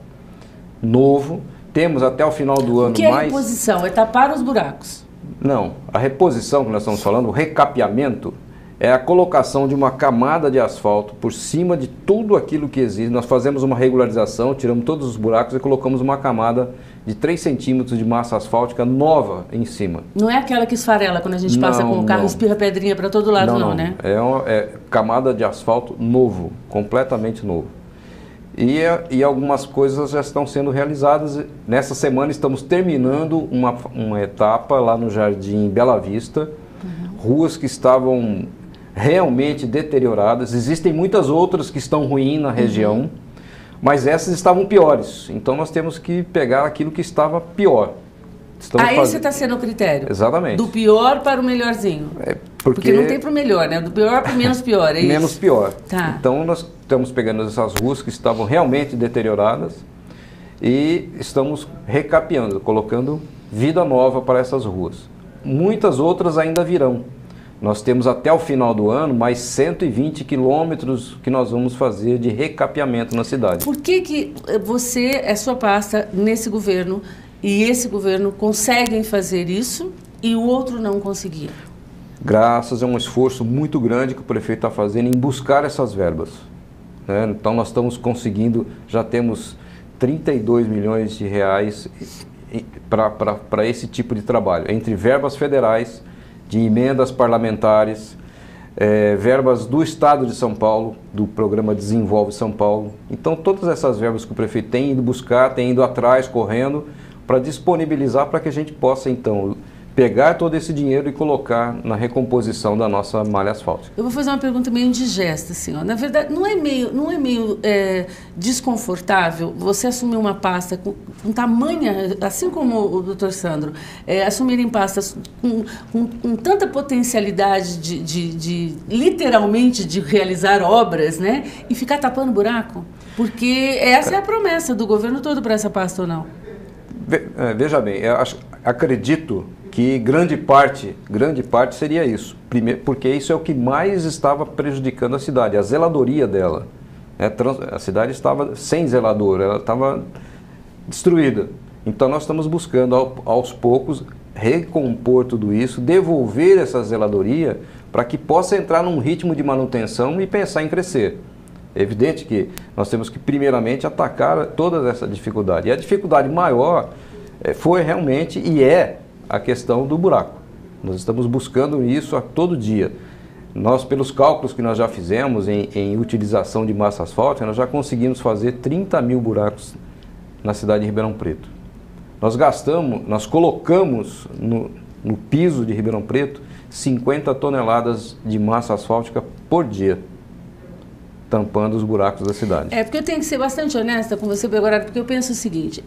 novo. Temos até o final do ano mais... O que é mais... reposição? É tapar os buracos? Não, a reposição que nós estamos falando, o recapeamento, é a colocação de uma camada de asfalto por cima de tudo aquilo que existe. Nós fazemos uma regularização, tiramos todos os buracos e colocamos uma camada de 3 centímetros de massa asfáltica nova em cima. Não é aquela que esfarela quando a gente passa com o carro e espirra pedrinha para todo lado, não, né? É camada de asfalto novo, completamente novo. E algumas coisas já estão sendo realizadas. Nessa semana estamos terminando uma etapa lá no Jardim Bela Vista, ruas que estavam realmente deterioradas. Existem muitas outras que estão ruins na região, mas essas estavam piores. Então nós temos que pegar aquilo que estava pior. Esse está sendo o critério? Exatamente. Do pior para o melhorzinho. Porque não tem para o melhor, né? Do pior para o menos pior, é isso? Menos pior. Tá. Então nós estamos pegando essas ruas que estavam realmente deterioradas e estamos recapeando, colocando vida nova para essas ruas. Muitas outras ainda virão. Nós temos até o final do ano mais 120 quilômetros que nós vamos fazer de recapeamento na cidade. Por que você, a sua pasta, nesse governo e esse governo conseguem fazer isso e o outro não conseguia? Graças a um esforço muito grande que o prefeito está fazendo em buscar essas verbas. Né? Então nós estamos conseguindo, já temos 32 milhões de reais para esse tipo de trabalho, entre verbas federais, de emendas parlamentares, verbas do Estado de São Paulo, do programa Desenvolve São Paulo. Então todas essas verbas que o prefeito tem ido buscar, tem ido atrás, correndo, para disponibilizar para que a gente possa então pegar todo esse dinheiro e colocar na recomposição da nossa malha asfáltica. Eu vou fazer uma pergunta meio indigesta, assim, ó. Na verdade, não é meio desconfortável você assumir uma pasta com tamanha, assim como o doutor Sandro, assumirem pastas com tanta potencialidade literalmente de realizar obras, né? E ficar tapando buraco? Porque essa é a promessa do governo todo para essa pasta, ou não? Veja bem, acredito que grande parte seria isso. Primeiro, porque isso é o que mais estava prejudicando a cidade, a zeladoria dela. A cidade estava sem zelador, ela estava destruída. Então nós estamos buscando aos poucos recompor tudo isso, devolver essa zeladoria para que possa entrar num ritmo de manutenção e pensar em crescer. É evidente que nós temos que primeiramente atacar toda essa dificuldade. E a dificuldade maior foi realmente e é a questão do buraco. Nós estamos buscando isso a todo dia. Nós, pelos cálculos que nós já fizemos em utilização de massa asfáltica, nós já conseguimos fazer 30 mil buracos na cidade de Ribeirão Preto. Nós colocamos no piso de Ribeirão Preto 50 toneladas de massa asfáltica por dia, tampando os buracos da cidade. Porque eu tenho que ser bastante honesta com você, Begorado, porque eu penso o seguinte,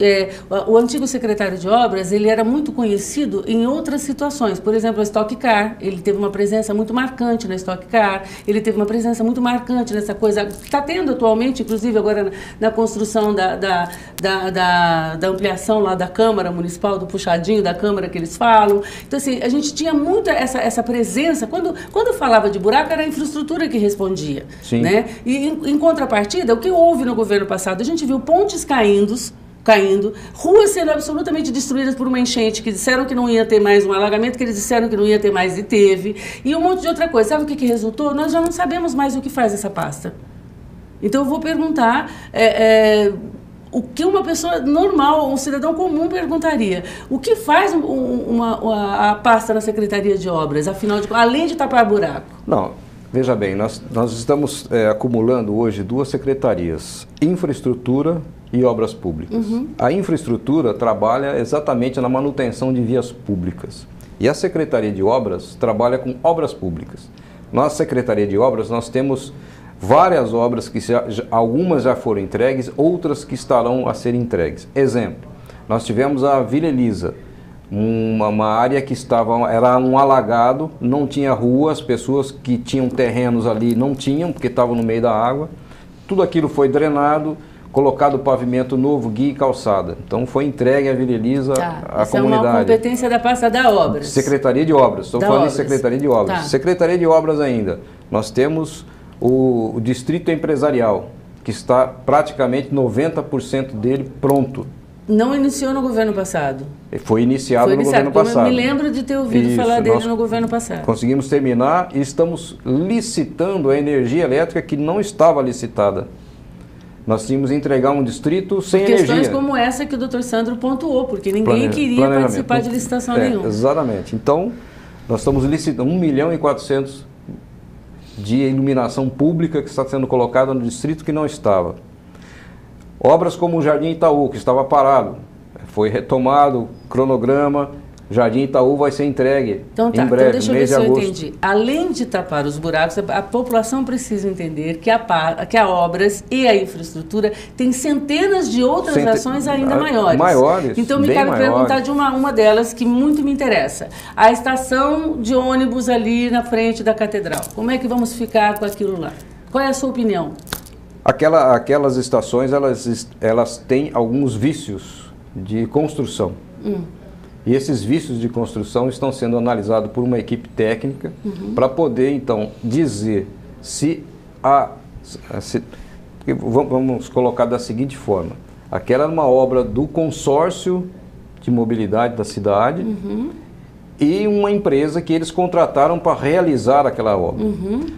o antigo secretário de obras, ele era muito conhecido em outras situações, por exemplo, a Stock Car, ele teve uma presença muito marcante na Stock Car, ele teve uma presença muito marcante nessa coisa, que está tendo atualmente, inclusive agora na construção da ampliação lá da Câmara Municipal, do puxadinho da Câmara que eles falam. Então, assim, a gente tinha muito essa presença, quando falava de buraco, era a infraestrutura que respondia. Sim. Né? E, em contrapartida, o que houve no governo passado? A gente viu pontes caindo, ruas sendo absolutamente destruídas por uma enchente, que disseram que não ia ter mais um alagamento, que eles disseram que não ia ter mais e teve, e um monte de outra coisa. Sabe o que resultou? Nós já não sabemos mais o que faz essa pasta. Então, eu vou perguntar o que uma pessoa normal, um cidadão comum perguntaria. O que faz a pasta na Secretaria de Obras, afinal de contas, além de tapar buraco? Não. Veja bem, nós estamos acumulando hoje 2 secretarias, infraestrutura e obras públicas. A infraestrutura trabalha exatamente na manutenção de vias públicas e a Secretaria de Obras trabalha com obras públicas. Na Secretaria de Obras nós temos várias obras que algumas já foram entregues, outras que estarão a ser entregues. Exemplo, nós tivemos a Vila Elisa, uma área que era um alagado, não tinha rua, as pessoas que tinham terrenos ali não tinham, porque estavam no meio da água. Tudo aquilo foi drenado, colocado pavimento novo, guia e calçada. Então foi entregue a Vila Elisa à Essa comunidade. É uma competência da pasta da Obras. Secretaria de Obras, estou falando de Secretaria de Obras. Tá. Secretaria de Obras ainda, nós temos o Distrito Empresarial, que está praticamente 90% dele pronto. Não iniciou no governo passado? Foi iniciado no governo passado. Eu me lembro de ter ouvido falar dele no governo passado. Conseguimos terminar e estamos licitando a energia elétrica que não estava licitada. Nós tínhamos que entregar um distrito sem energia. Questões como essa que o Dr. Sandro pontuou, porque ninguém queria participar de licitação nenhuma. Exatamente. Então, nós estamos licitando 1.400.000 de iluminação pública que está sendo colocada no distrito que não estava. Obras como o Jardim Itaú, que estava parado, foi retomado o cronograma, Jardim Itaú vai ser entregue em breve, deixa eu mês ver de se eu agosto. entendi. Além de tapar os buracos, a população precisa entender que a Obras e a infraestrutura tem centenas de outras ações ainda maiores. Então, me cabe perguntar de uma delas que muito me interessa. A estação de ônibus ali na frente da Catedral. Como é que vamos ficar com aquilo lá? Qual é a sua opinião? Aquelas estações, elas têm alguns vícios de construção. E esses vícios de construção estão sendo analisados por uma equipe técnica para poder, então, dizer vamos colocar da seguinte forma. Aquela era uma obra do consórcio de mobilidade da cidade e uma empresa que eles contrataram para realizar aquela obra.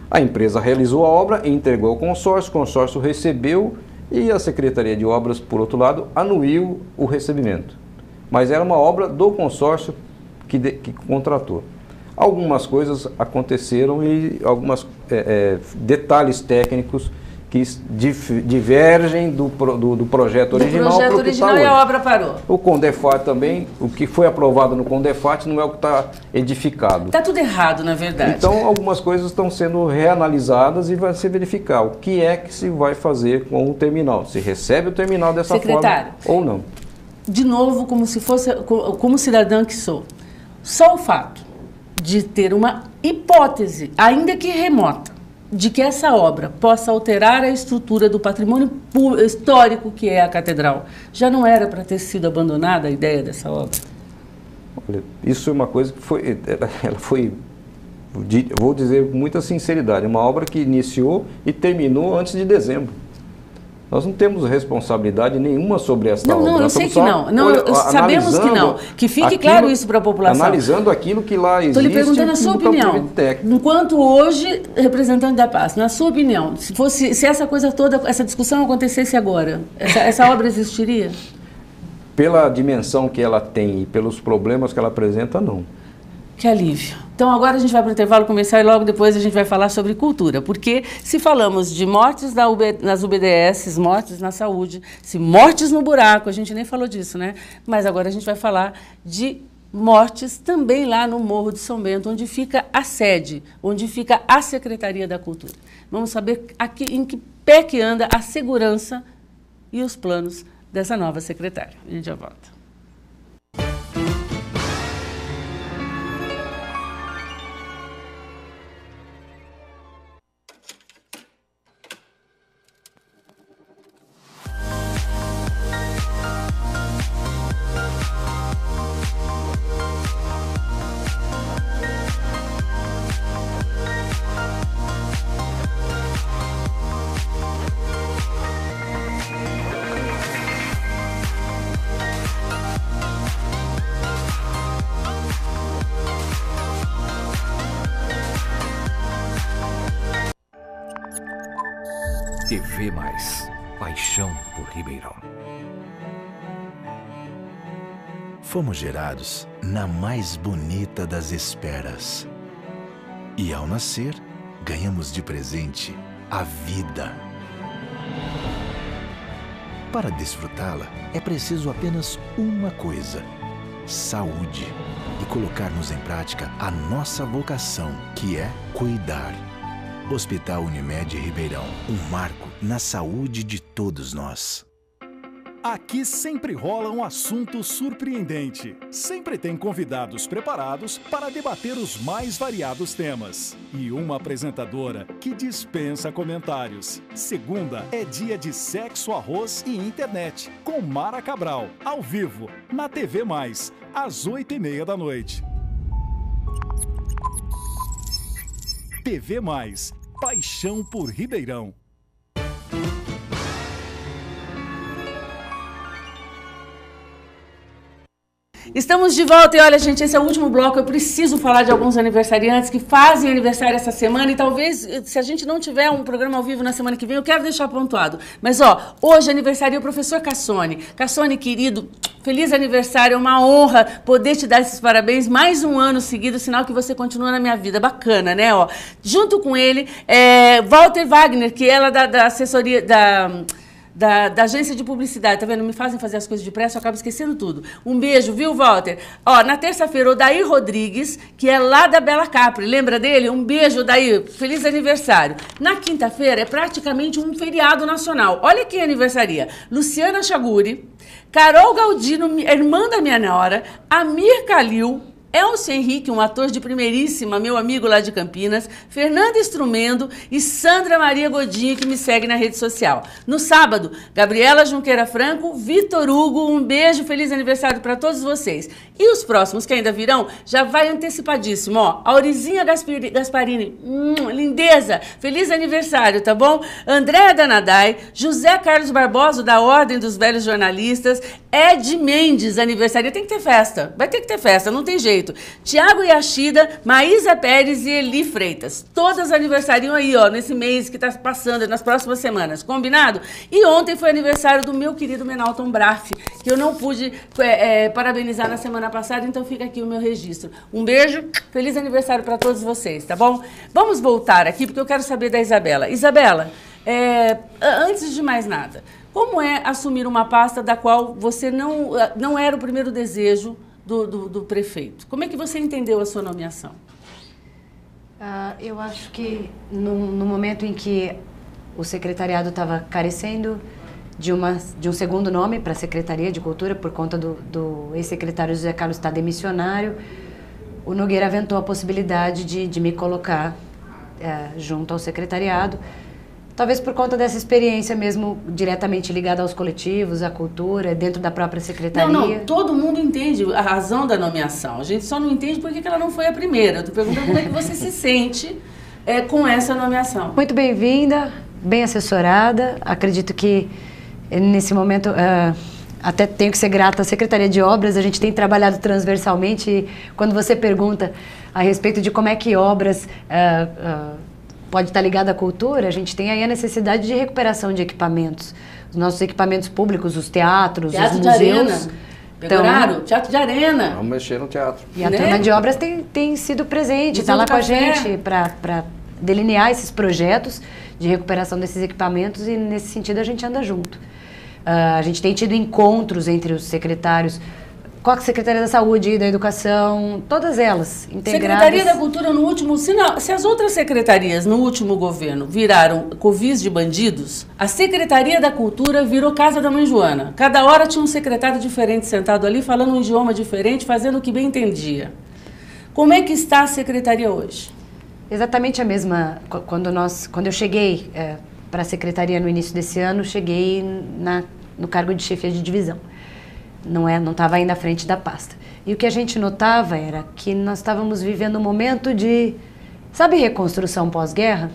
A empresa realizou a obra e entregou ao consórcio, o consórcio recebeu e a Secretaria de Obras, por outro lado, anuiu o recebimento. Mas era uma obra do consórcio que contratou. Algumas coisas aconteceram e alguns detalhes técnicos que divergem do projeto original. O projeto original e a obra parou. O Condefat também, o que foi aprovado no Condefat não é o que está edificado. Está tudo errado, na verdade. Então, algumas coisas estão sendo reanalisadas e vai se verificar o que é que se vai fazer com o terminal. Se recebe o terminal dessa forma ou não. De novo, como cidadã que sou, só o fato de ter uma hipótese, ainda que remota, de que essa obra possa alterar a estrutura do patrimônio histórico que é a Catedral, já não era para ter sido abandonada a ideia dessa obra? Olha, isso é uma coisa que ela foi, vou dizer com muita sinceridade, uma obra que iniciou e terminou antes de dezembro. Nós não temos responsabilidade nenhuma sobre esta obra. Não, eu sei que não. Sabemos que não. Que fique claro isso para a população. Analisando aquilo que lá existe. Estou lhe perguntando a sua opinião. Enquanto hoje, representante da pasta, na sua opinião, se essa coisa toda, essa discussão acontecesse agora, essa obra existiria? Pela dimensão que ela tem e pelos problemas que ela apresenta, não. Que alívio. Então agora a gente vai para o intervalo comercial e logo depois a gente vai falar sobre cultura, porque se falamos de mortes nas UBDS, mortes na saúde, se mortes no buraco, a gente nem falou disso, né? Mas agora a gente vai falar de mortes também lá no Morro de São Bento, onde fica a sede, onde fica a Secretaria da Cultura. Vamos saber em que pé que anda a segurança e os planos dessa nova secretária. A gente já volta. TV Mais, paixão por Ribeirão. Fomos gerados na mais bonita das esperas. E ao nascer, ganhamos de presente a vida. Para desfrutá-la, é preciso apenas uma coisa: saúde. E colocarmos em prática a nossa vocação, que é cuidar. Hospital Unimed Ribeirão, um marco na saúde de todos nós. Aqui sempre rola um assunto surpreendente. Sempre tem convidados preparados para debater os mais variados temas. E uma apresentadora que dispensa comentários. Segunda é dia de sexo, arroz e internet, com Mara Cabral, ao vivo, na TV+, às 8h30 da noite. TV+, paixão por Ribeirão. Estamos de volta e olha, gente, esse é o último bloco. Eu preciso falar de alguns aniversariantes que fazem aniversário essa semana e talvez, se a gente não tiver um programa ao vivo na semana que vem, eu quero deixar pontuado. Mas, ó, hoje aniversaria o professor Cassone. Cassone, querido, feliz aniversário, é uma honra poder te dar esses parabéns. Mais um ano seguido, sinal que você continua na minha vida. Bacana, né? Ó, junto com ele, Walter Wagner, que ela da assessoria da agência de publicidade, tá vendo? Me fazem fazer as coisas depressa, eu acabo esquecendo tudo. Um beijo, viu, Walter? Ó, na terça-feira, o Odair Rodrigues, que é lá da Bela Capri, lembra dele? Um beijo, Odair, feliz aniversário. Na quinta-feira é praticamente um feriado nacional. Olha quem aniversaria. Luciana Chaguri, Carol Galdino, irmã da minha nora, Amir Kalil, Elcio Henrique, um ator de primeiríssima, meu amigo lá de Campinas, Fernanda Instrumendo e Sandra Maria Godinho, que me segue na rede social. No sábado, Gabriela Junqueira Franco, Vitor Hugo, um beijo, feliz aniversário para todos vocês. E os próximos que ainda virão, já vai antecipadíssimo, ó. Aurizinha Gasparini, lindeza, feliz aniversário, tá bom? Andréa Danadai, José Carlos Barbosa, da Ordem dos Velhos Jornalistas, Ed Mendes, aniversário, tem que ter festa, vai ter que ter festa, não tem jeito. Tiago Yashida, Maísa Pérez e Eli Freitas. Todas aniversariam aí, ó, nesse mês que está passando, nas próximas semanas. Combinado? E ontem foi aniversário do meu querido Menalton Braff, que eu não pude parabenizar na semana passada, então fica aqui o meu registro. Um beijo, feliz aniversário para todos vocês, tá bom? Vamos voltar aqui, porque eu quero saber da Isabela. Isabela, antes de mais nada, como é assumir uma pasta da qual você não era o primeiro desejo do prefeito? Como é que você entendeu a sua nomeação? Eu acho que no momento em que o secretariado estava carecendo de um segundo nome para a Secretaria de Cultura, por conta do ex-secretário José Carlos estar demissionário, o Nogueira aventou a possibilidade de me colocar junto ao secretariado, talvez por conta dessa experiência mesmo diretamente ligada aos coletivos, à cultura, dentro da própria secretaria. Não, todo mundo entende a razão da nomeação. A gente só não entende por que ela não foi a primeira. Eu estou perguntando como é que você se sente com essa nomeação. Muito bem-vinda, bem assessorada. Acredito que nesse momento até tenho que ser grata à Secretaria de Obras. A gente tem trabalhado transversalmente e quando você pergunta a respeito de como é que obras pode estar ligado à cultura, a gente tem aí a necessidade de recuperação de equipamentos. Os nossos equipamentos públicos, os teatros, os museus. De arena. Pegaram, teatro de arena. Vamos mexer no teatro. E a turma de obras tem sido presente, está lá com a gente para delinear esses projetos de recuperação desses equipamentos e nesse sentido a gente anda junto. A gente tem tido encontros entre os secretários, com a Secretaria da Saúde e da Educação, todas elas integradas. Secretaria da Cultura no último... Se as outras secretarias no último governo viraram covis de bandidos, a Secretaria da Cultura virou Casa da Mãe Joana. Cada hora tinha um secretário diferente sentado ali, falando um idioma diferente, fazendo o que bem entendia. Como é que está a secretaria hoje? Exatamente a mesma. Quando eu cheguei para a secretaria no início desse ano, cheguei no cargo de chefia de divisão. Não estava ainda à frente da pasta. E o que a gente notava era que nós estávamos vivendo um momento de, sabe, reconstrução pós-guerra?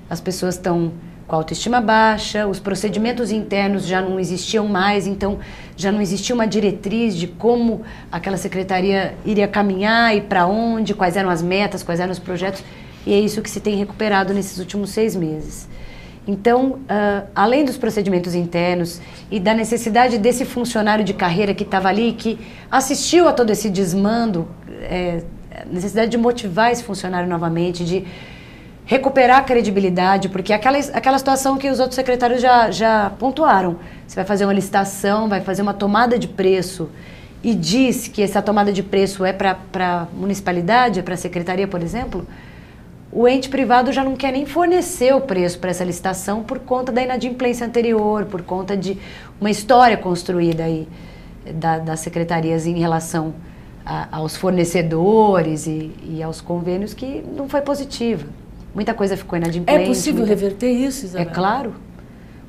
As pessoas estão com a autoestima baixa, os procedimentos internos já não existiam mais, então já não existia uma diretriz de como aquela secretaria iria caminhar e para onde, quais eram as metas, quais eram os projetos, e é isso que se tem recuperado nesses últimos 6 meses. Então, além dos procedimentos internos e da necessidade desse funcionário de carreira que estava ali, que assistiu a todo esse desmando, necessidade de motivar esse funcionário novamente, de recuperar a credibilidade, porque aquela situação que os outros secretários já pontuaram. Você vai fazer uma licitação, vai fazer uma tomada de preço e diz que essa tomada de preço é para a municipalidade, é para a secretaria, por exemplo, o ente privado já não quer nem fornecer o preço para essa licitação por conta da inadimplência anterior, por conta de uma história construída aí das secretarias em relação aos fornecedores e aos convênios que não foi positiva. Muita coisa ficou inadimplente. É possível reverter isso, Isabela? É claro.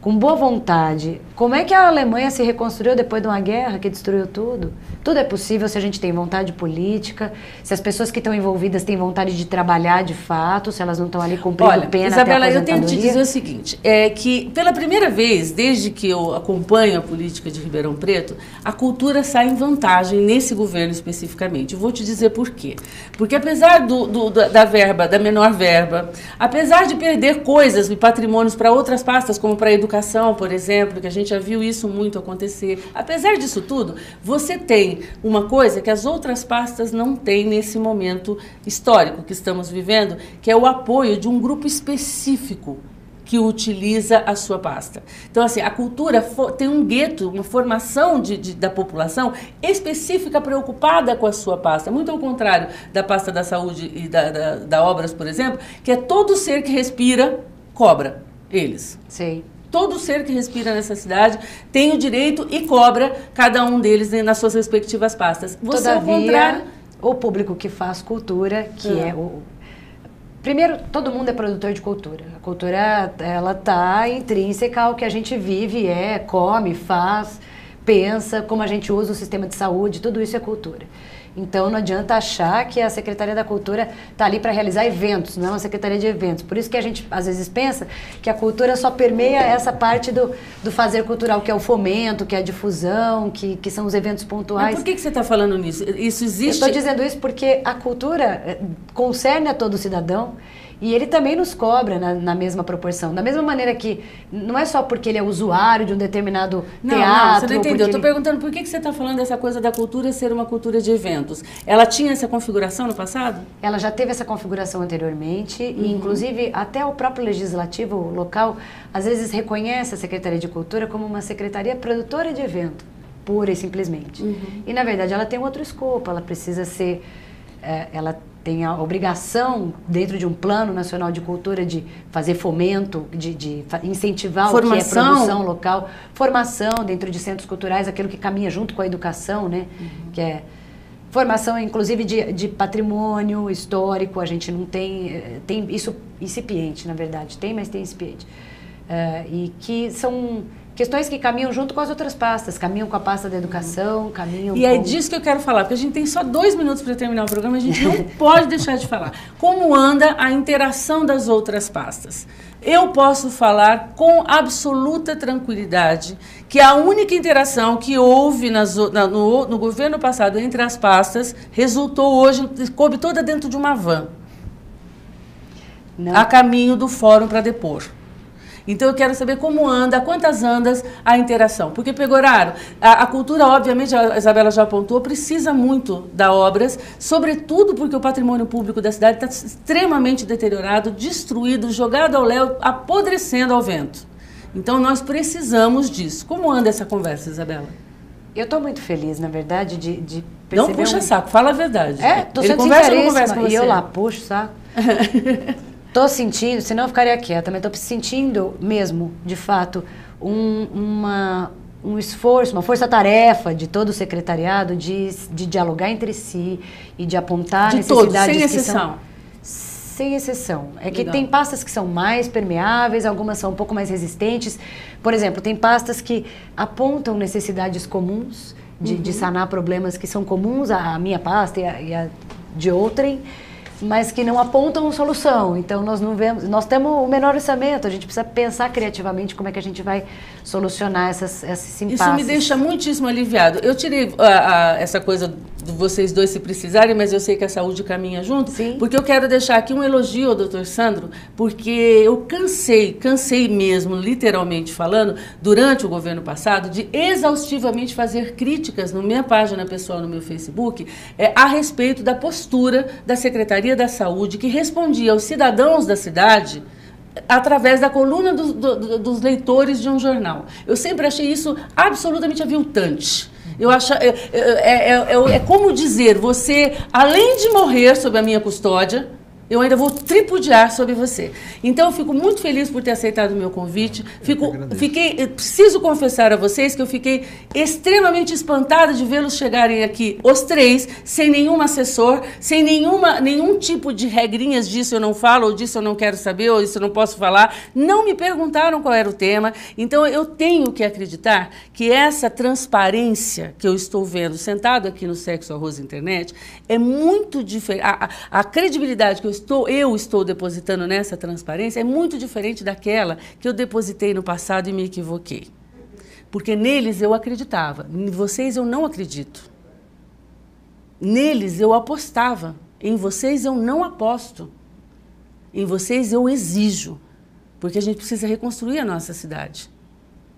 Com boa vontade. Como é que a Alemanha se reconstruiu depois de uma guerra que destruiu tudo? Tudo é possível se a gente tem vontade política, se as pessoas que estão envolvidas têm vontade de trabalhar de fato, se elas não estão ali cumprindo pena. Isabela, até a eu tenho que te dizer o seguinte, é que pela primeira vez, desde que eu acompanho a política de Ribeirão Preto, a cultura sai em vantagem nesse governo especificamente. Eu vou te dizer por quê. Porque apesar da verba, da menor verba, apesar de perder coisas e patrimônios para outras pastas, como para a educação, por exemplo, que a gente já viu isso muito acontecer, apesar disso tudo, você tem uma coisa que as outras pastas não têm nesse momento histórico que estamos vivendo, que é o apoio de um grupo específico que utiliza a sua pasta. Então, assim, a cultura tem um gueto, uma formação da população específica preocupada com a sua pasta, muito ao contrário da pasta da saúde e da obras, por exemplo, que é todo ser que respira, cobra eles. Sim. Todo ser que respira nessa cidade tem o direito e cobra cada um deles nas suas respectivas pastas. Você, todavia, ao contrário, o público que faz cultura, que é o... Primeiro, todo mundo é produtor de cultura. A cultura, ela está intrínseca ao que a gente vive, come, faz, pensa, como a gente usa o sistema de saúde, tudo isso é cultura. Então, não adianta achar que a Secretaria da Cultura está ali para realizar eventos, não é uma secretaria de eventos. Por isso que a gente, às vezes, pensa que a cultura só permeia essa parte do fazer cultural, que é o fomento, que é a difusão, que são os eventos pontuais. Mas por que você está falando nisso? Isso existe... Eu estou dizendo isso porque a cultura concerne a todo cidadão e ele também nos cobra na mesma proporção. Da mesma maneira que não é só porque ele é usuário de um determinado teatro... Não, você não entendeu. Eu estou perguntando por que você está falando dessa coisa da cultura ser uma cultura de eventos. Ela tinha essa configuração no passado? Ela já teve essa configuração anteriormente e, inclusive, até o próprio legislativo local, às vezes, reconhece a Secretaria de Cultura como uma secretaria produtora de evento, pura e simplesmente. E, na verdade, ela tem outro escopo, ela precisa ser... ela tem a obrigação, dentro de um plano nacional de cultura, de fazer fomento, de incentivar o que é produção local, formação dentro de centros culturais, aquilo que caminha junto com a educação, né? Que é formação, inclusive, de patrimônio histórico. A gente não tem isso incipiente, na verdade. Tem, mas tem incipiente. E que são questões que caminham junto com as outras pastas, caminham com a pasta da educação, caminham E é disso que eu quero falar, porque a gente tem só 2 minutos para terminar o programa, a gente não pode deixar de falar. Como anda a interação das outras pastas? Eu posso falar com absoluta tranquilidade que a única interação que houve no governo passado entre as pastas resultou hoje, coube toda dentro de uma van, a caminho do fórum para depor. Então, eu quero saber como anda, quantas andas a interação. Porque, Pegoraro, a cultura, obviamente, a Isabela já apontou, precisa muito da obras, sobretudo porque o patrimônio público da cidade está extremamente deteriorado, destruído, jogado ao léu, apodrecendo ao vento. Então, nós precisamos disso. Como anda essa conversa, Isabela? Eu estou muito feliz, na verdade, de perceber... Não puxa saco, fala a verdade. Estou sendo sinceríssima, e eu lá puxo saco. Estou sentindo, senão eu ficaria quieta, mas estou sentindo mesmo, de fato, um esforço, uma força-tarefa de todo o secretariado de dialogar entre si e de apontar necessidades todos, sem exceção. Sem exceção. É que tem pastas que são mais permeáveis, algumas são um pouco mais resistentes. Por exemplo, tem pastas que apontam necessidades comuns de sanar problemas que são comuns à minha pasta e a de outrem, mas que não apontam solução. Então, nós temos o menor orçamento, a gente precisa pensar criativamente como é que a gente vai solucionar esses impasses. Isso me deixa muitíssimo aliviado. Eu tirei essa coisa de vocês dois se precisarem, mas eu sei que a saúde caminha junto, Sim. Porque eu quero deixar aqui um elogio ao Dr. Sandro, porque eu cansei mesmo, literalmente falando, durante o governo passado, de exaustivamente fazer críticas na minha página pessoal, no meu Facebook, a respeito da postura da Secretaria da Saúde, que respondia aos cidadãos da cidade através da coluna dos leitores de um jornal. Eu sempre achei isso absolutamente aviltante. Eu acho, é como dizer, você, além de morrer sob a minha custódia, eu ainda vou tripudiar sobre você. Então, eu fico muito feliz por ter aceitado o meu convite. Preciso confessar a vocês que eu fiquei extremamente espantada de vê-los chegarem aqui, os três, sem nenhum assessor, sem nenhum tipo de regrinhas disso eu não falo, ou disso eu não quero saber, ou isso eu não posso falar. Não me perguntaram qual era o tema. Então, eu tenho que acreditar que essa transparência que eu estou vendo sentado aqui no Sexo, Arroz e Internet é muito diferente. A credibilidade que eu estou depositando nessa transparência é muito diferente daquela que eu depositei no passado e me equivoquei. Porque neles eu acreditava, em vocês eu não acredito. Neles eu apostava, em vocês eu não aposto. Em vocês eu exijo, porque a gente precisa reconstruir a nossa cidade.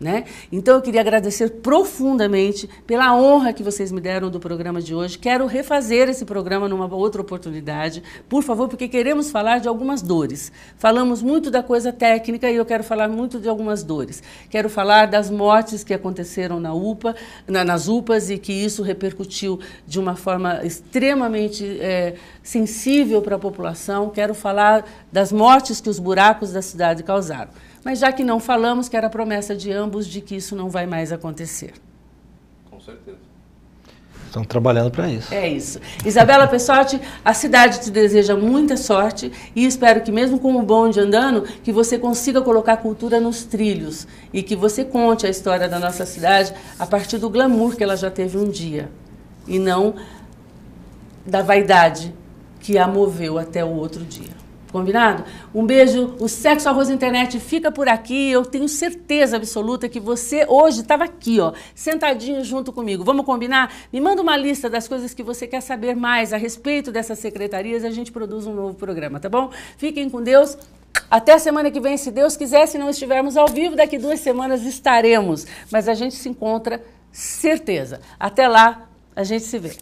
Né? Então, eu queria agradecer profundamente pela honra que vocês me deram do programa de hoje. Quero refazer esse programa numa outra oportunidade, por favor, porque queremos falar de algumas dores. Falamos muito da coisa técnica e eu quero falar muito de algumas dores. Quero falar das mortes que aconteceram nas UPAs e que isso repercutiu de uma forma extremamente sensível para a população. Quero falar das mortes que os buracos da cidade causaram. Mas já que não falamos, que era a promessa de ambos de que isso não vai mais acontecer. Com certeza. Estão trabalhando para isso. É isso. Isabela Pessotti, a cidade te deseja muita sorte e espero que mesmo com o bonde andando, que você consiga colocar a cultura nos trilhos e que você conte a história da nossa cidade a partir do glamour que ela já teve um dia e não da vaidade que a moveu até o outro dia. Combinado? Um beijo. O Sexo, Arroz e Internet fica por aqui. Eu tenho certeza absoluta que você hoje estava aqui, ó, sentadinho junto comigo. Vamos combinar? Me manda uma lista das coisas que você quer saber mais a respeito dessas secretarias e a gente produz um novo programa, tá bom? Fiquem com Deus. Até a semana que vem, se Deus quiser. Se não estivermos ao vivo, daqui 2 semanas estaremos. Mas a gente se encontra, certeza. Até lá, a gente se vê.